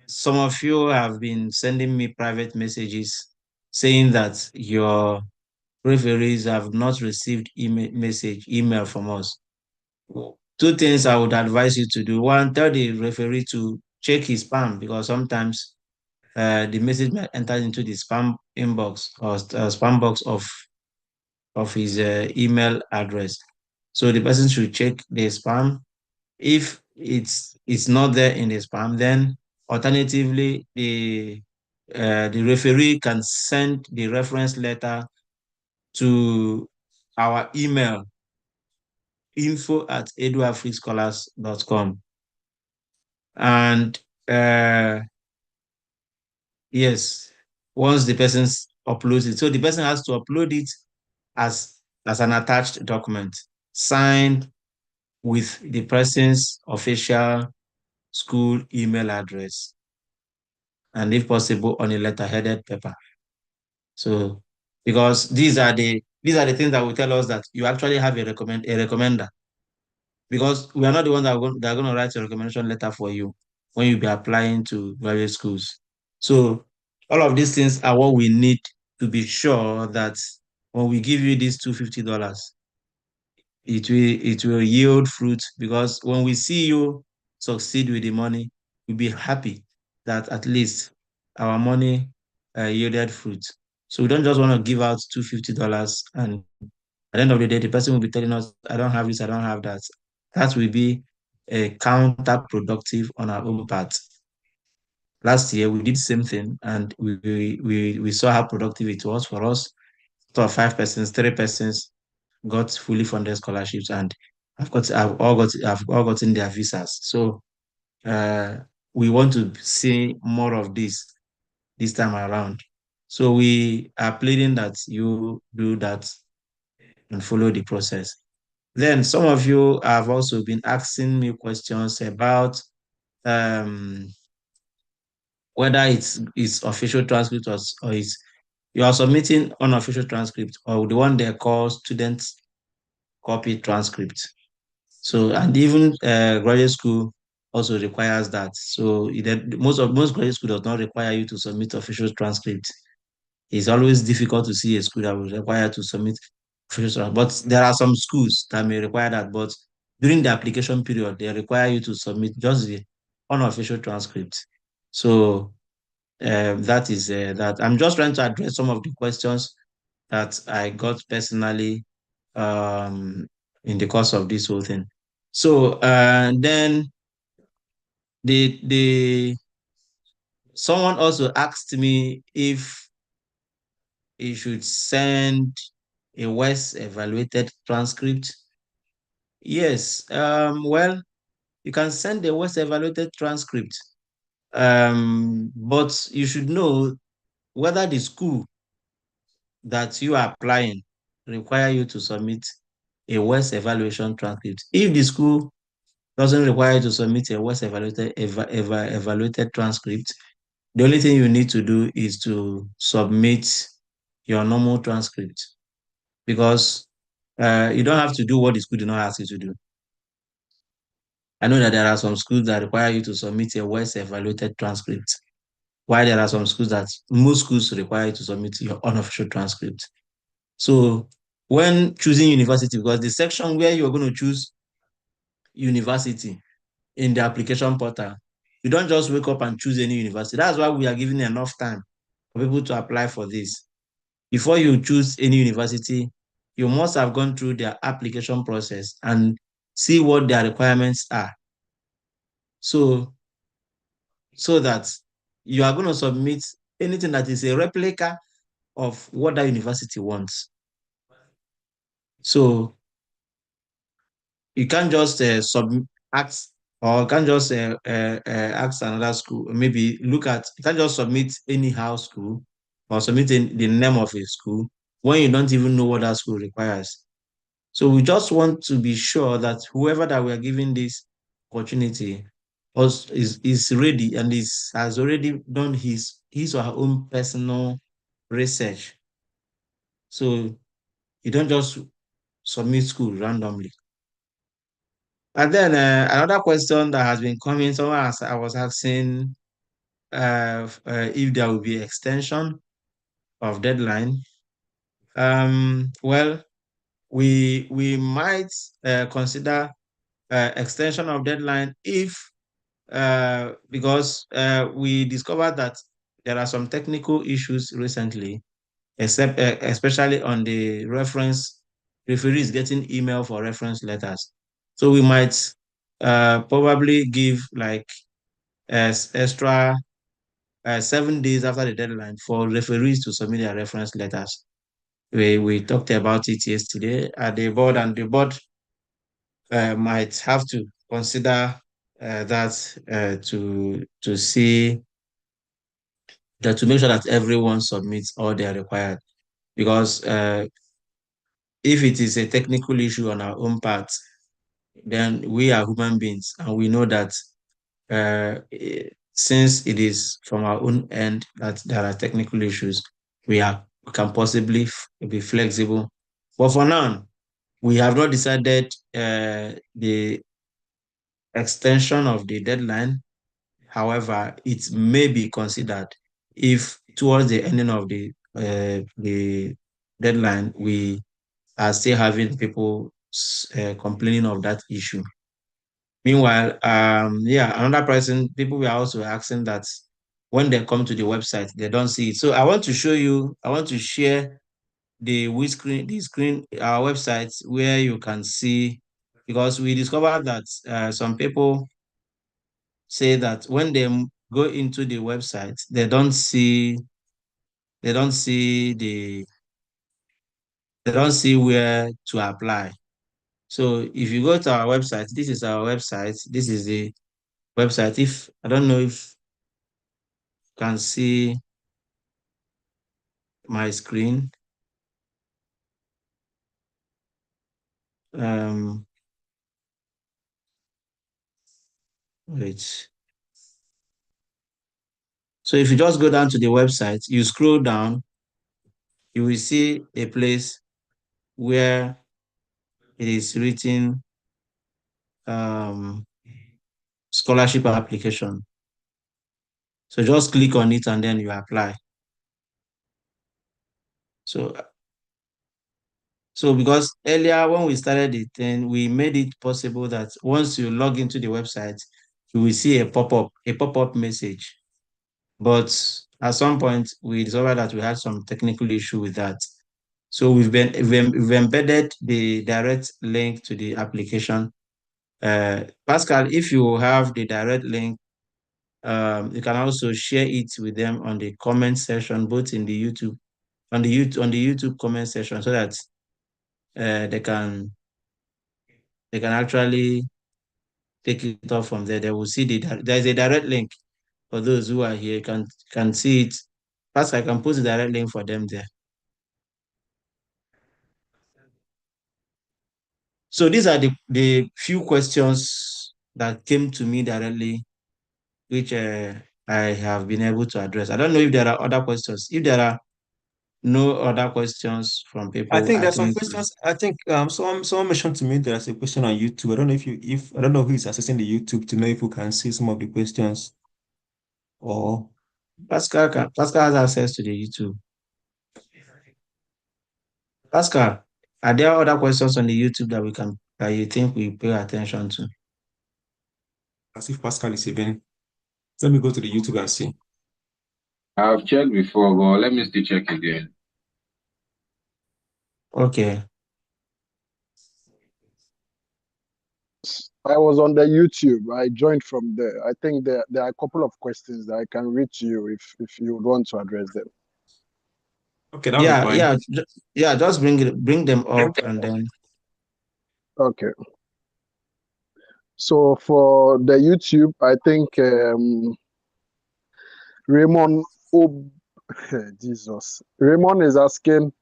some of you have been sending me private messages saying that your referees have not received email from us. Two things I would advise you to do. One, tell the referee to check his spam, because sometimes the message might enter into the spam inbox or spam box of his email address. So the person should check the spam. If it's not there in the spam, then alternatively the referee can send the reference letter to our email info@eduafrikscholars.com. And yes, once the person uploads it, so the person has to upload it as an attached document, signed with the person's official school email address, and if possible on a letter-headed paper. So, because these are the things that will tell us that you actually have a recommender. because we are not the ones that are going to write a recommendation letter for you when you be applying to various schools. So all of these things are what we need to be sure that when we give you these $250, it will yield fruit, because when we see you succeed with the money, we'll be happy that at least our money yielded fruit. So we don't just want to give out $250 and at the end of the day, the person will be telling us, I don't have this, I don't have that. That will be counterproductive on our own part. Last year, we did the same thing, and we saw how productive it was for us. So 5 persons, 3 persons got fully funded scholarships, and I've all gotten their visas. So we want to see more of this time around. So we are pleading that you do that and follow the process. Then some of you have also been asking me questions about whether it's official transcript or it's you are submitting unofficial transcript or the one they call student copy transcript. So, and even graduate school also requires that. So most graduate school does not require you to submit official transcript. It's always difficult to see a school that will require to submit official transcript. But there are some schools that may require that. But during the application period, they require you to submit just the unofficial transcript. So that is that. I'm just trying to address some of the questions that I got personally in the course of this whole thing. So then the someone also asked me if he should send a West evaluated transcript. Yes, well, you can send a West evaluated transcript, but you should know whether the school that you are applying require you to submit a West evaluation transcript. If the school doesn't require you to submit a West evaluated transcript, the only thing you need to do is to submit your normal transcript, because you don't have to do what the school did not ask you to do. I know that there are some schools that require you to submit a West evaluated transcript, while there are some schools that most schools require you to submit your unofficial transcript. So when choosing university, because the section where you're going to choose university in the application portal, you don't just wake up and choose any university. That's why we are giving enough time for people to apply for this. Before you choose any university, you must have gone through their application process and see what their requirements are. So that you are going to submit anything that is a replica of what that university wants. So you can't just ask, or you can't just ask another school. Maybe you can't just submit anyhow school or submit the name of a school when you don't even know what that school requires. So we just want to be sure that whoever that we are giving this opportunity is ready and has already done his or her own personal research. So you don't just submit school randomly. And then another question that has been coming, I was asking if there will be extension of deadline. Well, we might consider extension of deadline if because we discovered that there are some technical issues recently, especially on the referees getting email for reference letters. So we might probably give like extra 7 days after the deadline for referees to submit their reference letters. We talked about it yesterday at the board, and the board might have to consider that to see that, to make sure that everyone submits all they are required. Because if it is a technical issue on our own part, then we are human beings, and we know that since it is from our own end that there are technical issues, we can possibly be flexible. But for now, We have not decided the extension of the deadline. However, it may be considered if towards the ending of the deadline, we are still having people complaining of that issue. Meanwhile, another person, people were also asking that when they come to the website, they don't see it. So I want to share our website where you can see, because we discovered that some people say that when they go into the website, they don't see where to apply. So if you go to our website, this is our website. This is the website. If I don't know if you can see my screen. Wait. So if you just go down to the website, you scroll down, you will see a place where it is written scholarship application. So just click on it and then you apply. So because earlier when we started the thing, we made it possible that once you log into the website, you will see a pop-up message. But at some point, we discovered that we had some technical issue with that. So we've embedded the direct link to the application. Pascal, if you have the direct link, you can also share it with them on the comment section, both in the YouTube, on the YouTube comment section, so that they can actually take it off from there. They will see there's a direct link for those who are here. Can see it. Pascal, I can post the direct link for them there. So these are the few questions that came to me directly, which I have been able to address. I don't know if there are other questions. If there are no other questions from people, I think there's some questions. I think someone mentioned to me there's a question on YouTube. I don't know if I don't know who is accessing the YouTube to know if we can see some of the questions. Or Pascal has access to the YouTube. Pascal, are there other questions on the YouTube that you think we pay attention to? as if Pascal is even. Let me go to the YouTube and see. I've checked before, but let me still check again. Okay. I was on the YouTube. I joined from there. I think there are a couple of questions that I can read to you if you would want to address them. Okay, that'll be fine. Just bring them up and then. Okay. So for the YouTube, I think Raymond Raymond is asking,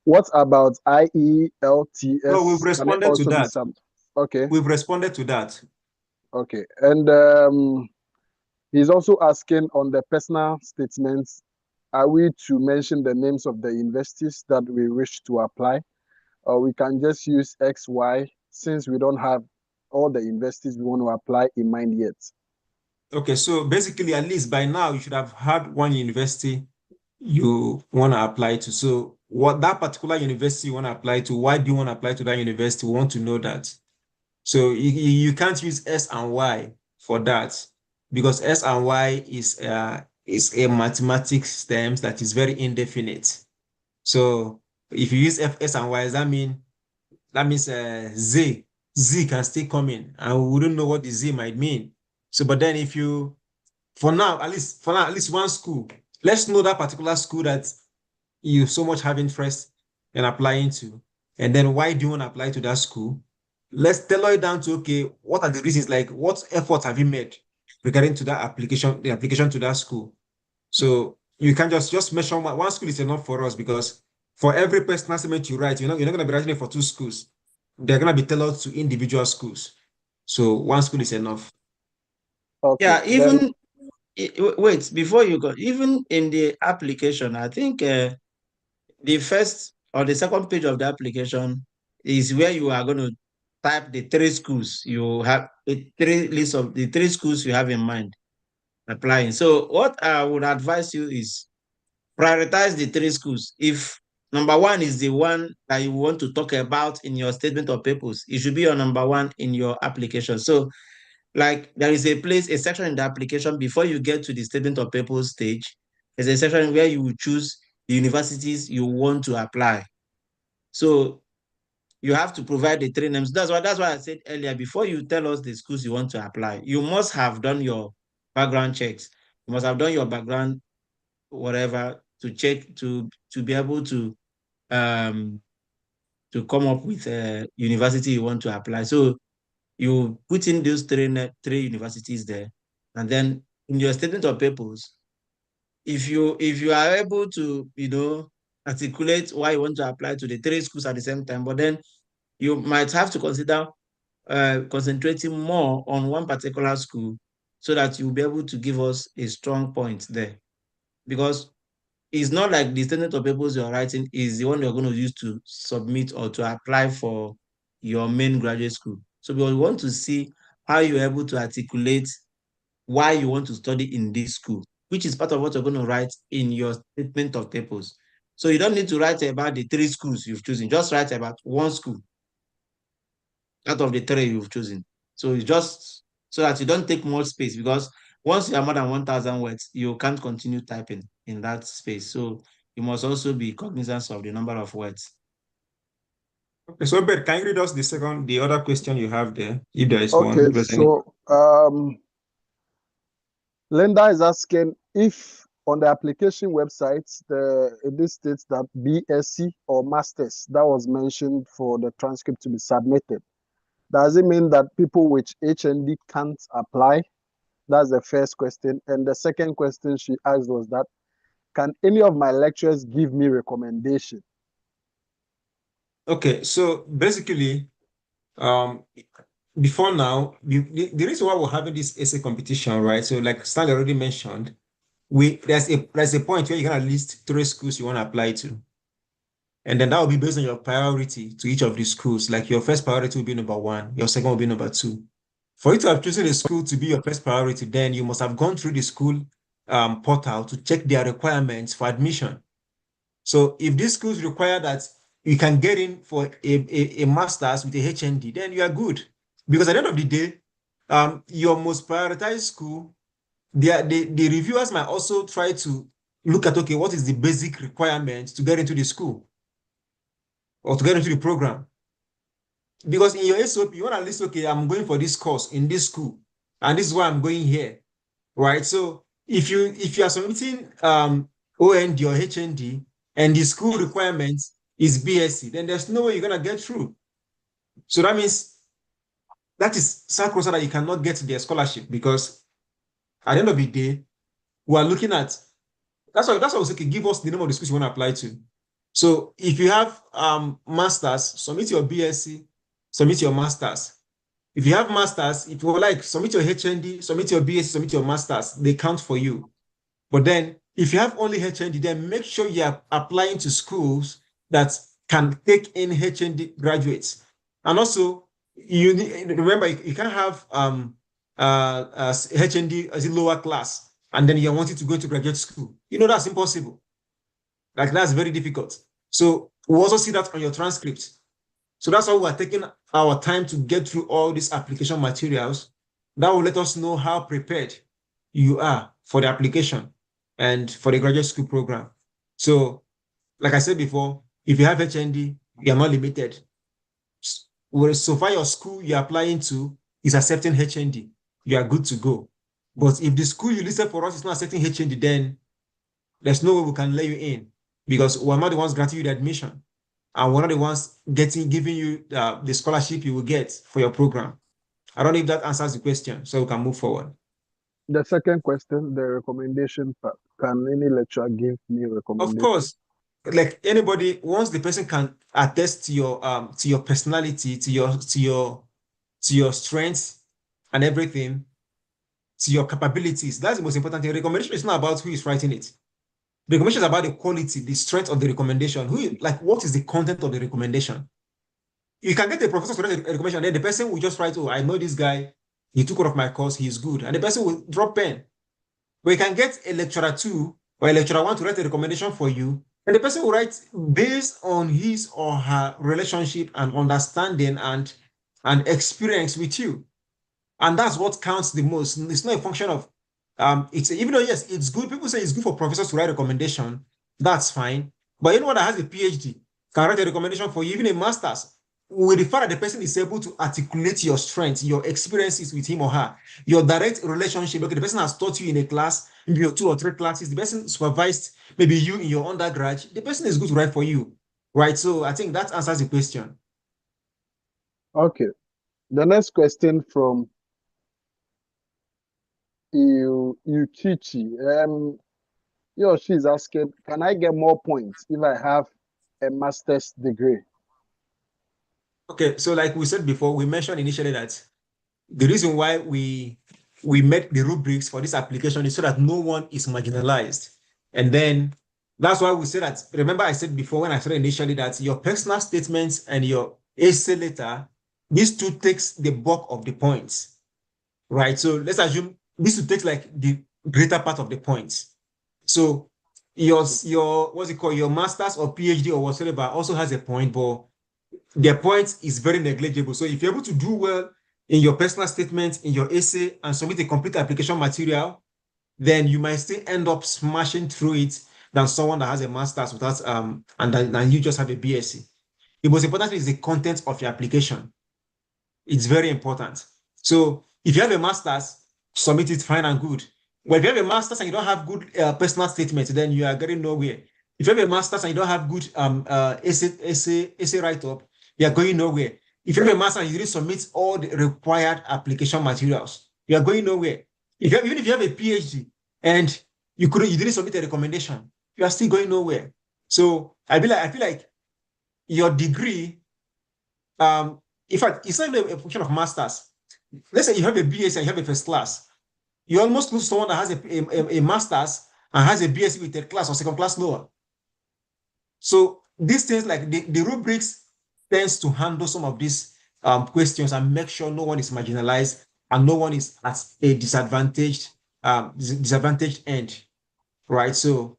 what about IELTS? No, we've responded to that. Okay. We've responded to that. Okay. And he's also asking on the personal statements, are we to mention the names of the universities that we wish to apply? Or we can just use XY since we don't have all the universities we want to apply in mind yet? Okay, so basically, at least by now, you should have had one university you want to apply to. So what that particular university you want to apply to, why do you want to apply to that university? We want to know that. So you can't use S and Y for that, because S and Y is a mathematics terms that is very indefinite. So if you use S and Y, that means Z can still come in, and we wouldn't know what the Z might mean. So, but then if you, for now, at least one school, let's know that particular school that you so much have interest in applying to, and then why do you want to apply to that school? Let's tailor it down to, okay, what are the reasons? Like, what effort have you made regarding to that application, the application to that school? So you can just mention one school is enough for us, because for every personal statement you write, you're not going to be writing it for two schools. They're going to be tailored to individual schools. So one school is enough. Okay. Yeah, wait, before you go, even in the application, I think the first or the second page of the application, is where you are going to type the 3 schools you have, a 3 list of the 3 schools you have in mind applying. So what I would advise you is prioritize the 3 schools. If number 1 is the one that you want to talk about in your statement of purpose, it should be your number 1 in your application. So like there is a section in the application before you get to the statement of purpose stage. There's a section where you will choose the universities you want to apply. So you have to provide the 3 names. That's why I said earlier, before you tell us the schools you want to apply, you must have done your background checks. You must have done your background, whatever, to check to be able to come up with a university you want to apply. So you put in those 3 universities there, and then in your statement of purpose, if you are able to articulate why you want to apply to the 3 schools at the same time, but then you might have to consider concentrating more on one particular school so that you'll be able to give us a strong point there. Because it's not like the statement of purpose you're writing is the one you're going to use to submit or to apply for your main graduate school. So we want to see how you're able to articulate why you want to study in this school, which is part of what you're going to write in your statement of purpose. So you don't need to write about the 3 schools you've chosen. Just write about 1 school out of the 3 you've chosen. So it's just so that you don't take more space, because once you are more than 1,000 words, you can't continue typing in that space. So you must also be cognizant of the number of words. Okay, so Bert, can you read us the other question you have there, if there is one? Okay, so Linda is asking if on the application website, it states that BSc or Masters that was mentioned for the transcript to be submitted. Does it mean that people with HND can't apply? That's the first question. And the second question she asked was that, can any of my lecturers give me recommendation? Okay, so basically, before now, the reason why we're having this essay competition, right? So like Stanley already mentioned, there's a point where you're gonna list 3 schools you want to apply to. And then that will be based on your priority to each of the schools. Like your first priority will be number 1, your second will be number 2. For you to have chosen a school to be your first priority, then you must have gone through the school portal to check their requirements for admission. So if these schools require that you can get in for a master's with a HND, then you are good. Because at the end of the day, your most prioritized school, the reviewers might also try to look at, okay, what is the basic requirement to get into the school or to get into the program? Because in your SOP, you want to list, okay, I'm going for this course in this school, and this is why I'm going here, right? So if you are submitting OND or HND and the school requirement is BSc, then there's no way you're gonna get through. So that means that is sacrosanct that you cannot get their scholarship, because at the end of the day, we are looking at that's why we say, okay, give us the name of the schools you want to apply to. So if you have masters, submit your BSc, submit your masters. If you have masters, if you like, submit your HND, submit your BSc, submit your masters, they count for you. But then if you have only HND, then make sure you are applying to schools that can take in HND graduates. And also, remember, you can't have HND as a lower class, and then you're wanting to go to graduate school. That's impossible. Like, that's very difficult. So we also see that on your transcript. So that's why we're taking our time to get through all these application materials. That will let us know how prepared you are for the application and for the graduate school program. So, like I said before, if you have HND, you are not limited. So far, your school you're applying to is accepting HND, you are good to go. But if the school you listed for us is not accepting HND, then there's no way we can let you in, because we're not the ones granting you the admission, and we're not the ones giving you the scholarship you will get for your program. I don't know if that answers the question, so we can move forward. The second question, the recommendation part. Can any lecturer give me a recommendation? Of course, like anybody, once the person can attest to your personality, to your strengths and everything, to your capabilities, that's the most important thing. Recommendation is not about who is writing it. The recommendation is about the quality, the strength of the recommendation. What is the content of the recommendation? you can get a professor to write a recommendation, and then the person will just write, oh, I know this guy, he took one of my course, he's good. And the person will drop pen. But you can get a lecturer 2 or a lecturer 1 to write a recommendation for you, and the person will write based on his or her relationship and understanding and experience with you. And that's what counts the most. It's not a function of it's even though yes, it's good. People say it's good for professors to write recommendation. That's fine. But anyone that has a PhD can write a recommendation for you, even a master's, with the fact that the person is able to articulate your strengths, your experiences with him or her, your direct relationship. Okay, the person has taught you in a class, maybe 2 or 3 classes. The person supervised maybe you in your undergrad. The person is good to write for you, right? So I think that answers the question. Okay. The next question from Uchichi. He or she is asking, can I get more points if I have a master's degree? Okay, so like we said before, we mentioned initially that the reason why we made the rubrics for this application is so that no one is marginalized. And then that's why we said that, remember I said before when I said initially that your personal statements and your essay letter, these two takes the bulk of the points, right? So let's assume these two takes like the greater part of the points. So your what's it called, your master's or PhD or whatever also has a point, but their point is very negligible. So if you're able to do well in your personal statement, in your essay, and submit a complete application material, then you might still end up smashing through it than someone that has a master's without and you just have a BSc. The most important thing is the content of your application. It's very important. So if you have a master's, submit it fine and good. But if you have a master's and you don't have good personal statements, then you are getting nowhere. If you have a master's and you don't have good essay write-up, you are going nowhere. If you have a master's and you didn't submit all the required application materials, you are going nowhere. Even if you have a PhD and you didn't submit a recommendation, you are still going nowhere. So I feel like your degree, in fact, it's not even a function of masters. Let's say you have a BSc and you have a first class. You almost lose someone that has a master's and has a BSc with a class or second class lower. So these things like the rubrics tends to handle some of these questions and make sure no one is marginalized and no one is at a disadvantaged end, right? So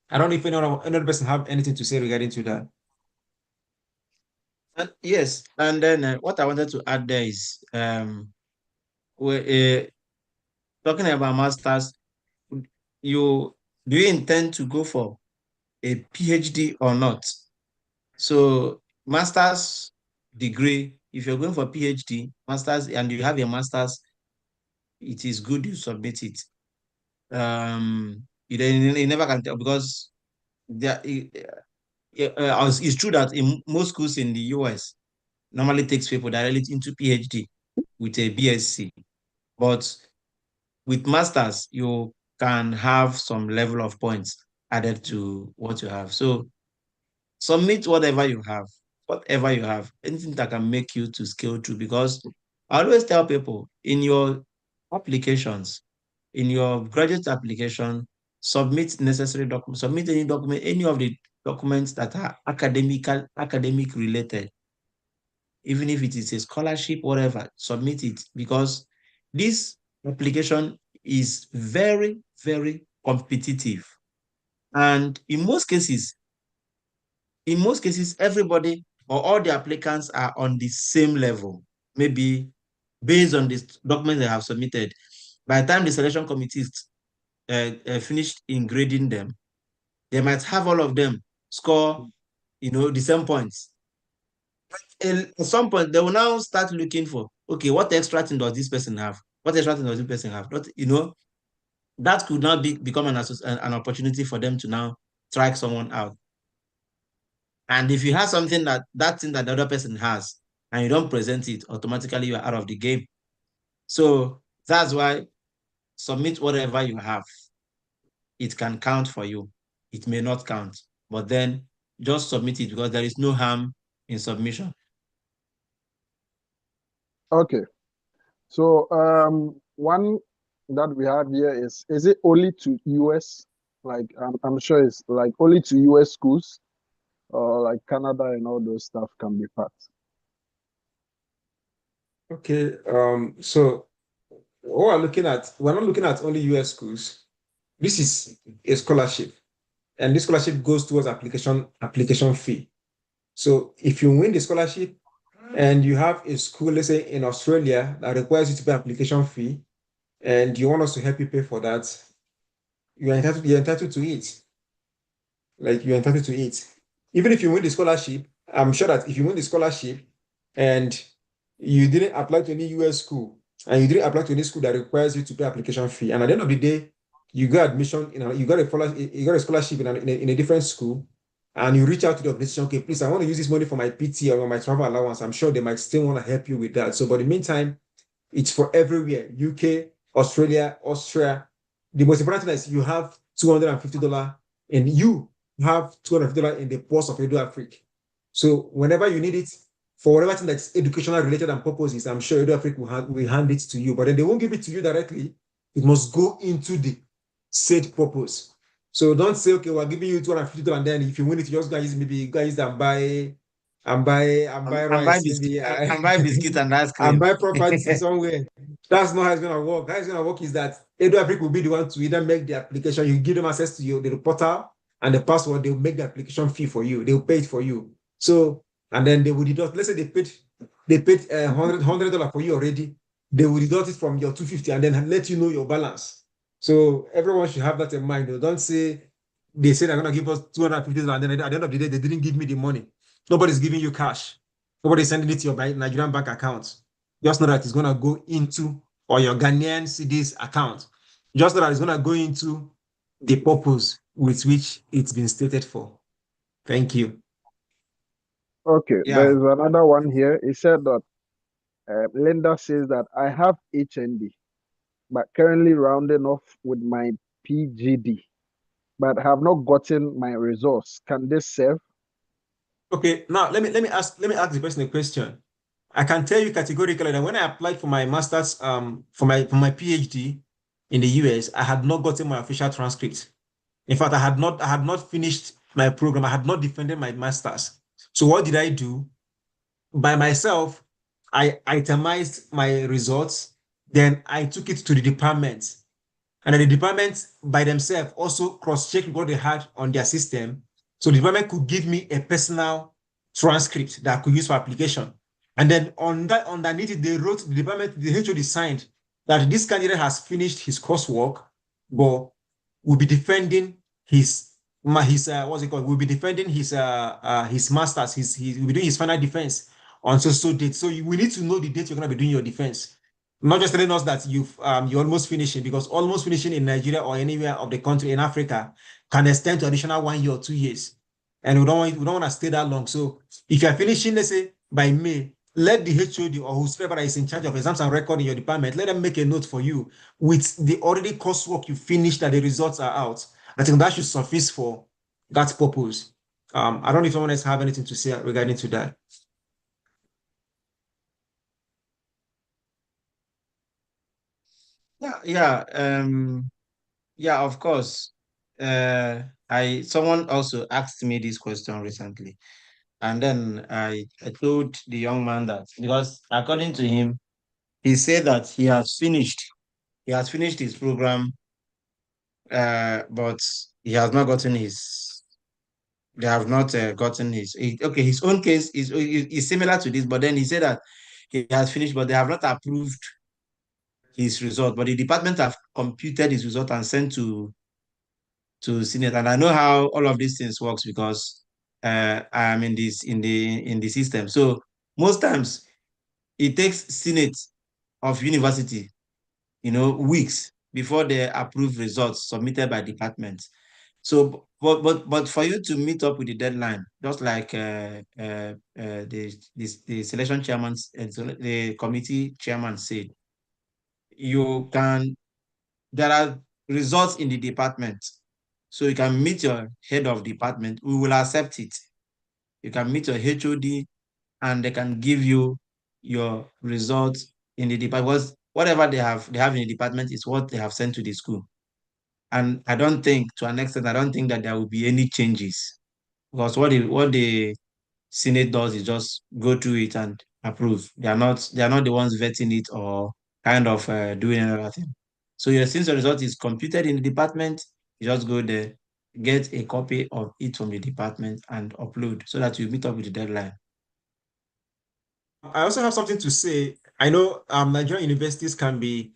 I don't know if another person have anything to say regarding to that. Yes, and then what I wanted to add there is we're talking about masters. Do you intend to go for a PhD or not? So master's degree, if you're going for PhD, master's, and you have a master's, it is good you submit it. You never can tell because it's true that in most schools in the US normally takes people directly into PhD with a BSc, but with masters you can have some level of points added to what you have. So submit whatever you have, anything that can make you to scale through. Because I always tell people in your applications, in your graduate application, submit necessary documents, submit any document, any of the documents that are academic related. Even if it is a scholarship, whatever, submit it, because this application is very, very competitive. And in most cases, everybody or all the applicants are on the same level, maybe based on the documents they have submitted. By the time the selection committees finished in grading them, they might have all of them score, the same points. At some point, they will now start looking for, okay, what extra thing does this person have? What extra thing does this person have? That could now become an opportunity for them to now strike someone out. And if you have something that thing that the other person has, and you don't present it, automatically you are out of the game. So that's why submit whatever you have. It can count for you. It may not count, but then just submit it, because there is no harm in submission. Okay. So one that we have here is it only to US? Like I'm sure it's like only to US schools, or like Canada and all those stuff can be part? Okay, so what we're looking at, we're not looking at only US schools. This is a scholarship, and this scholarship goes towards application fee. So if you win the scholarship and you have a school, let's say in Australia, that requires you to pay application fee, and you want us to help you pay for that, you're entitled to it. Like you're entitled to it. Even if you win the scholarship, I'm sure that if you win the scholarship and you didn't apply to any US school and you didn't apply to any school that requires you to pay application fee, and at the end of the day, you got admission, you got a scholarship in a different school, and you reach out to the organization, okay, please, I want to use this money for my PT or my travel allowance. I'm sure they might still want to help you with that. So, but in the meantime, it's for everywhere: UK, Australia, Austria. The most important thing is you have $250 and you have $250 in the purse of EduAfrik. So whenever you need it, for whatever thing that's educational related and purposes, I'm sure EduAfrik will hand it to you, but then they won't give it to you directly. It must go into the said purpose. So don't say, okay, we're giving you $250 and then if you win it, you just guys maybe guys that buy rice, maybe and buy biscuit and ice and cream. buy property somewhere. That's not how it's gonna work. How it's gonna work is that EduAfrik will be the one to either make the application, you give them access to the portal and the password, they'll make the application fee for you, they'll pay it for you. So, and then they will deduct, let's say they paid $100 for you already, they will deduct it from your 250 and then let you know your balance. So everyone should have that in mind. Don't say they say they're gonna give us $250 and then at the end of the day, they didn't give me the money. Nobody's giving you cash. Nobody's sending it to your Nigerian bank account. Just know that it's gonna go into or your Ghanaian cedis account. Just know that it's gonna go into the purpose with which it's been stated for. Thank you. Okay, Yeah. there's another one here. It said that Linda says that I have HND, but currently rounding off with my PGD, but have not gotten my results. Can this serve? Okay, now let me ask the person a question. I can tell you categorically that when I applied for my master's, for my PhD in the US, I had not gotten my official transcript. In fact, I had not finished my program. I had not defended my master's. So what did I do? By myself, I itemized my results. Then I took it to the department. And then the department by themselves also cross-checked what they had on their system. So the department could give me a personal transcript that I could use for application. And then on that, underneath it, they wrote, the department, the HOD signed that this candidate has finished his coursework, but will be defending his what's it called? Will be defending his master's, he will be doing his final defense on so date. So we need to know the date you're gonna be doing your defense. Not just telling us that you're almost finishing, because almost finishing in Nigeria or anywhere of the country in Africa can extend to additional 1 year or 2 years. And we don't want to stay that long. So if you're finishing, let's say by May, let the HOD or whoever is in charge of exams and record in your department, let them make a note for you with the already coursework you finished that the results are out. I think that should suffice for that purpose. I don't know if anyone else have anything to say regarding to that. Yeah, of course. Someone also asked me this question recently, and then I told the young man that, because according to him, he said that he has finished his program, but he has not gotten his they have not gotten okay, his own case is similar to this, but then he said that he has finished, but they have not approved his result, but the department have computed his result and sent to Senate. And I know how all of these things works because I'm in the system. So most times it takes Senate of university, weeks before they approve results submitted by departments. So, but for you to meet up with the deadline, just like the selection chairman, the committee chairman said, you can there are results in the department. So you can meet your head of department. We will accept it. You can meet your HOD and they can give you your results in the department. Because whatever they have in the department is what they have sent to the school. And I don't think, to an extent, I don't think that there will be any changes. because what the Senate does is just go through it and approve. They are not the ones vetting it or kind of doing another thing. So since the result is computed in the department, you just go there, get a copy of it from the department and upload so that you meet up with the deadline. I also have something to say. I know Nigerian universities can be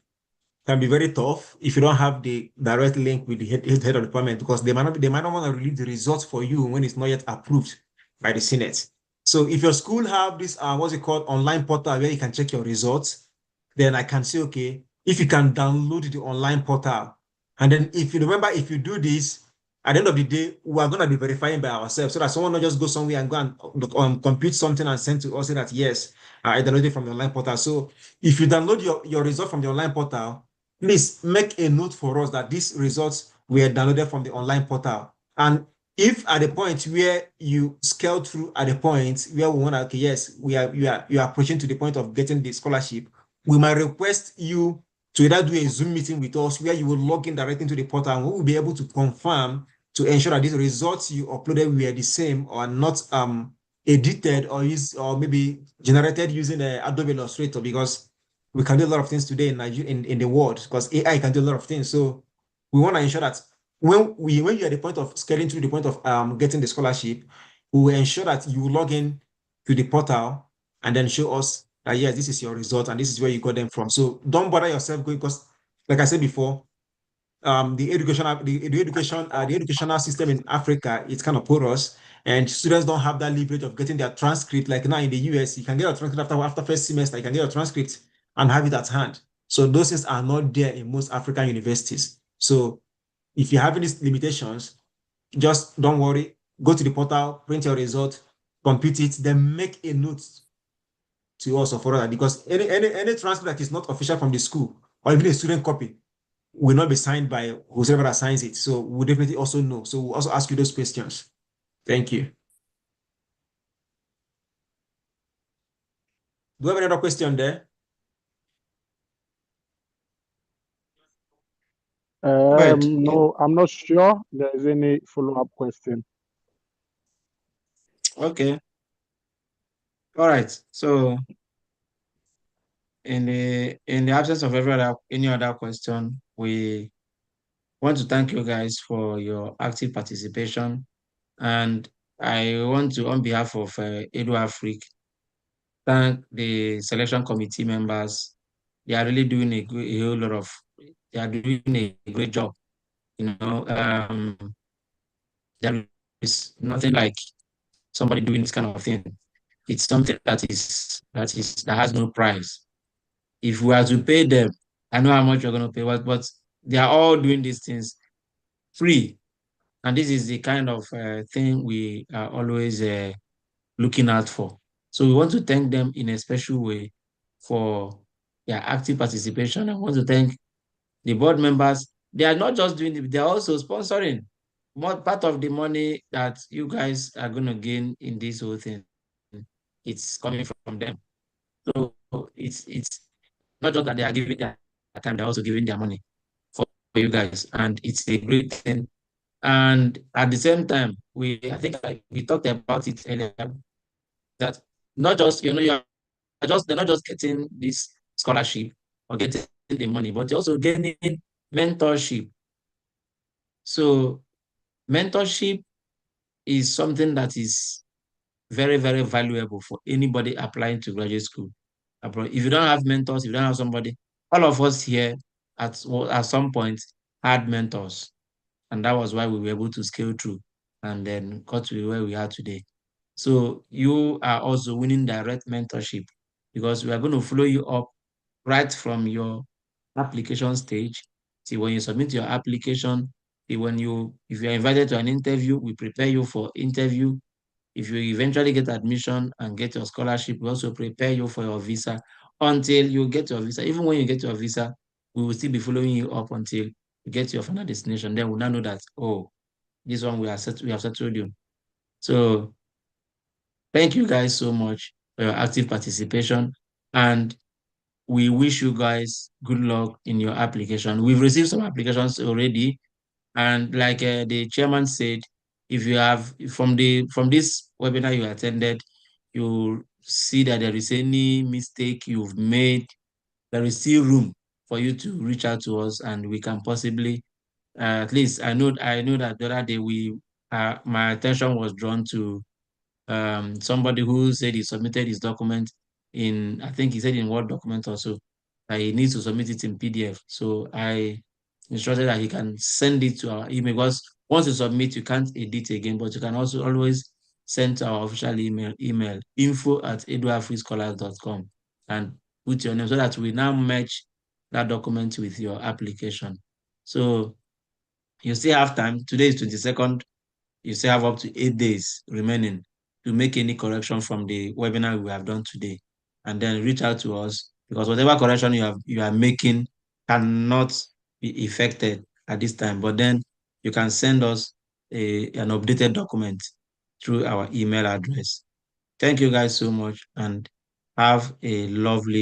very tough if you don't have the direct link with the head of the department, because they might not want to release the results for you when it's not yet approved by the Senate. So if your school have this what's it called, online portal where you can check your results, then I can say, okay, if you can download the online portal, and then if you remember, if you do this, at the end of the day, we are going to be verifying by ourselves so that someone not just go somewhere and go and compute something and send to us, say that yes, I downloaded from the online portal. So if you download your result from the online portal, please make a note for us that these results were downloaded from the online portal. And if at the point where you scale through at the point where we want to, okay, yes, you are approaching to the point of getting the scholarship, we might request you to either do a Zoom meeting with us where you will log in directly into the portal, and we will be able to confirm to ensure that these results you uploaded were the same or not edited or maybe generated using Adobe Illustrator, because we can do a lot of things today in the world, because AI can do a lot of things. So we want to ensure that when you're at the point of scaling through the point of getting the scholarship, we will ensure that you log in to the portal and then show us that yes, this is your result and this is where you got them from. So don't bother yourself going, because like I said before, the educational system in Africa, it's kind of porous, and students don't have that leverage of getting their transcript. Like now in the US, you can get a transcript after first semester, you can get a transcript and have it at hand. So those things are not there in most African universities. So if you're having these limitations, just don't worry. Go to the portal, print your result, compute it, then make a note to us or for that, because any transcript that is not official from the school or even a student copy will not be signed by whoever that signs it. So we'll definitely also know. So we'll also ask you those questions. Thank you. Do you have any other question there? No, I'm not sure there is any follow-up question. Okay. All right. So in the absence of any other question, we want to thank you guys for your active participation. And I want to, on behalf of EduAfrik, thank the selection committee members. They are really doing a whole lot of, they are doing a great job. There is nothing like somebody doing this kind of thing. It's something that has no price. If we are to pay them, I know how much you're going to pay, but they are all doing these things free. And this is the kind of thing we are always looking out for. So we want to thank them in a special way for their active participation. I want to thank the board members. They are not just doing it, they are also sponsoring. More part of the money that you guys are going to gain in this whole thing, it's coming from them. So it's not just that they are giving their time, they're also giving their money for you guys. And it's a great thing. And at the same time, I think we talked about it earlier, that not just, they're not just getting this scholarship or getting the money, but they're also getting mentorship. So mentorship is something that is very, very valuable for anybody applying to graduate school abroad. If you don't have mentors, if you don't have somebody, all of us here at some point had mentors. And that was why we were able to scale through and then got to where we are today. So you are also winning direct mentorship, because we are going to follow you up right from your application stage. See, when you submit your application, see, if you're invited to an interview, we prepare you for interview. If you eventually get admission and get your scholarship, we also prepare you for your visa until you get your visa. Even when you get your visa, we will still be following you up until you get to your final destination. Then we'll now know that, oh, this one we have settled you. So thank you guys so much for your active participation, and we wish you guys good luck in your application. We've received some applications already, and like the chairman said, if you have from this webinar you attended, you see that there is any mistake you've made, there is still room for you to reach out to us, and we can possibly, at least I know that the other day my attention was drawn to somebody who said he submitted his document in, I think he said in Word document also, that he needs to submit it in PDF. So I instructed that he can send it to our email, because once you submit, you can't edit again, but you can also always send to our official email info@eduafrikscholars.com, and put your name, so that we now match that document with your application. So you still have time. Today is 22nd. You still have up to 8 days remaining to make any correction from the webinar we have done today, and then reach out to us, because whatever correction you are making cannot be affected at this time, but then you can send us an updated document through our email address. Thank you guys so much, and have a lovely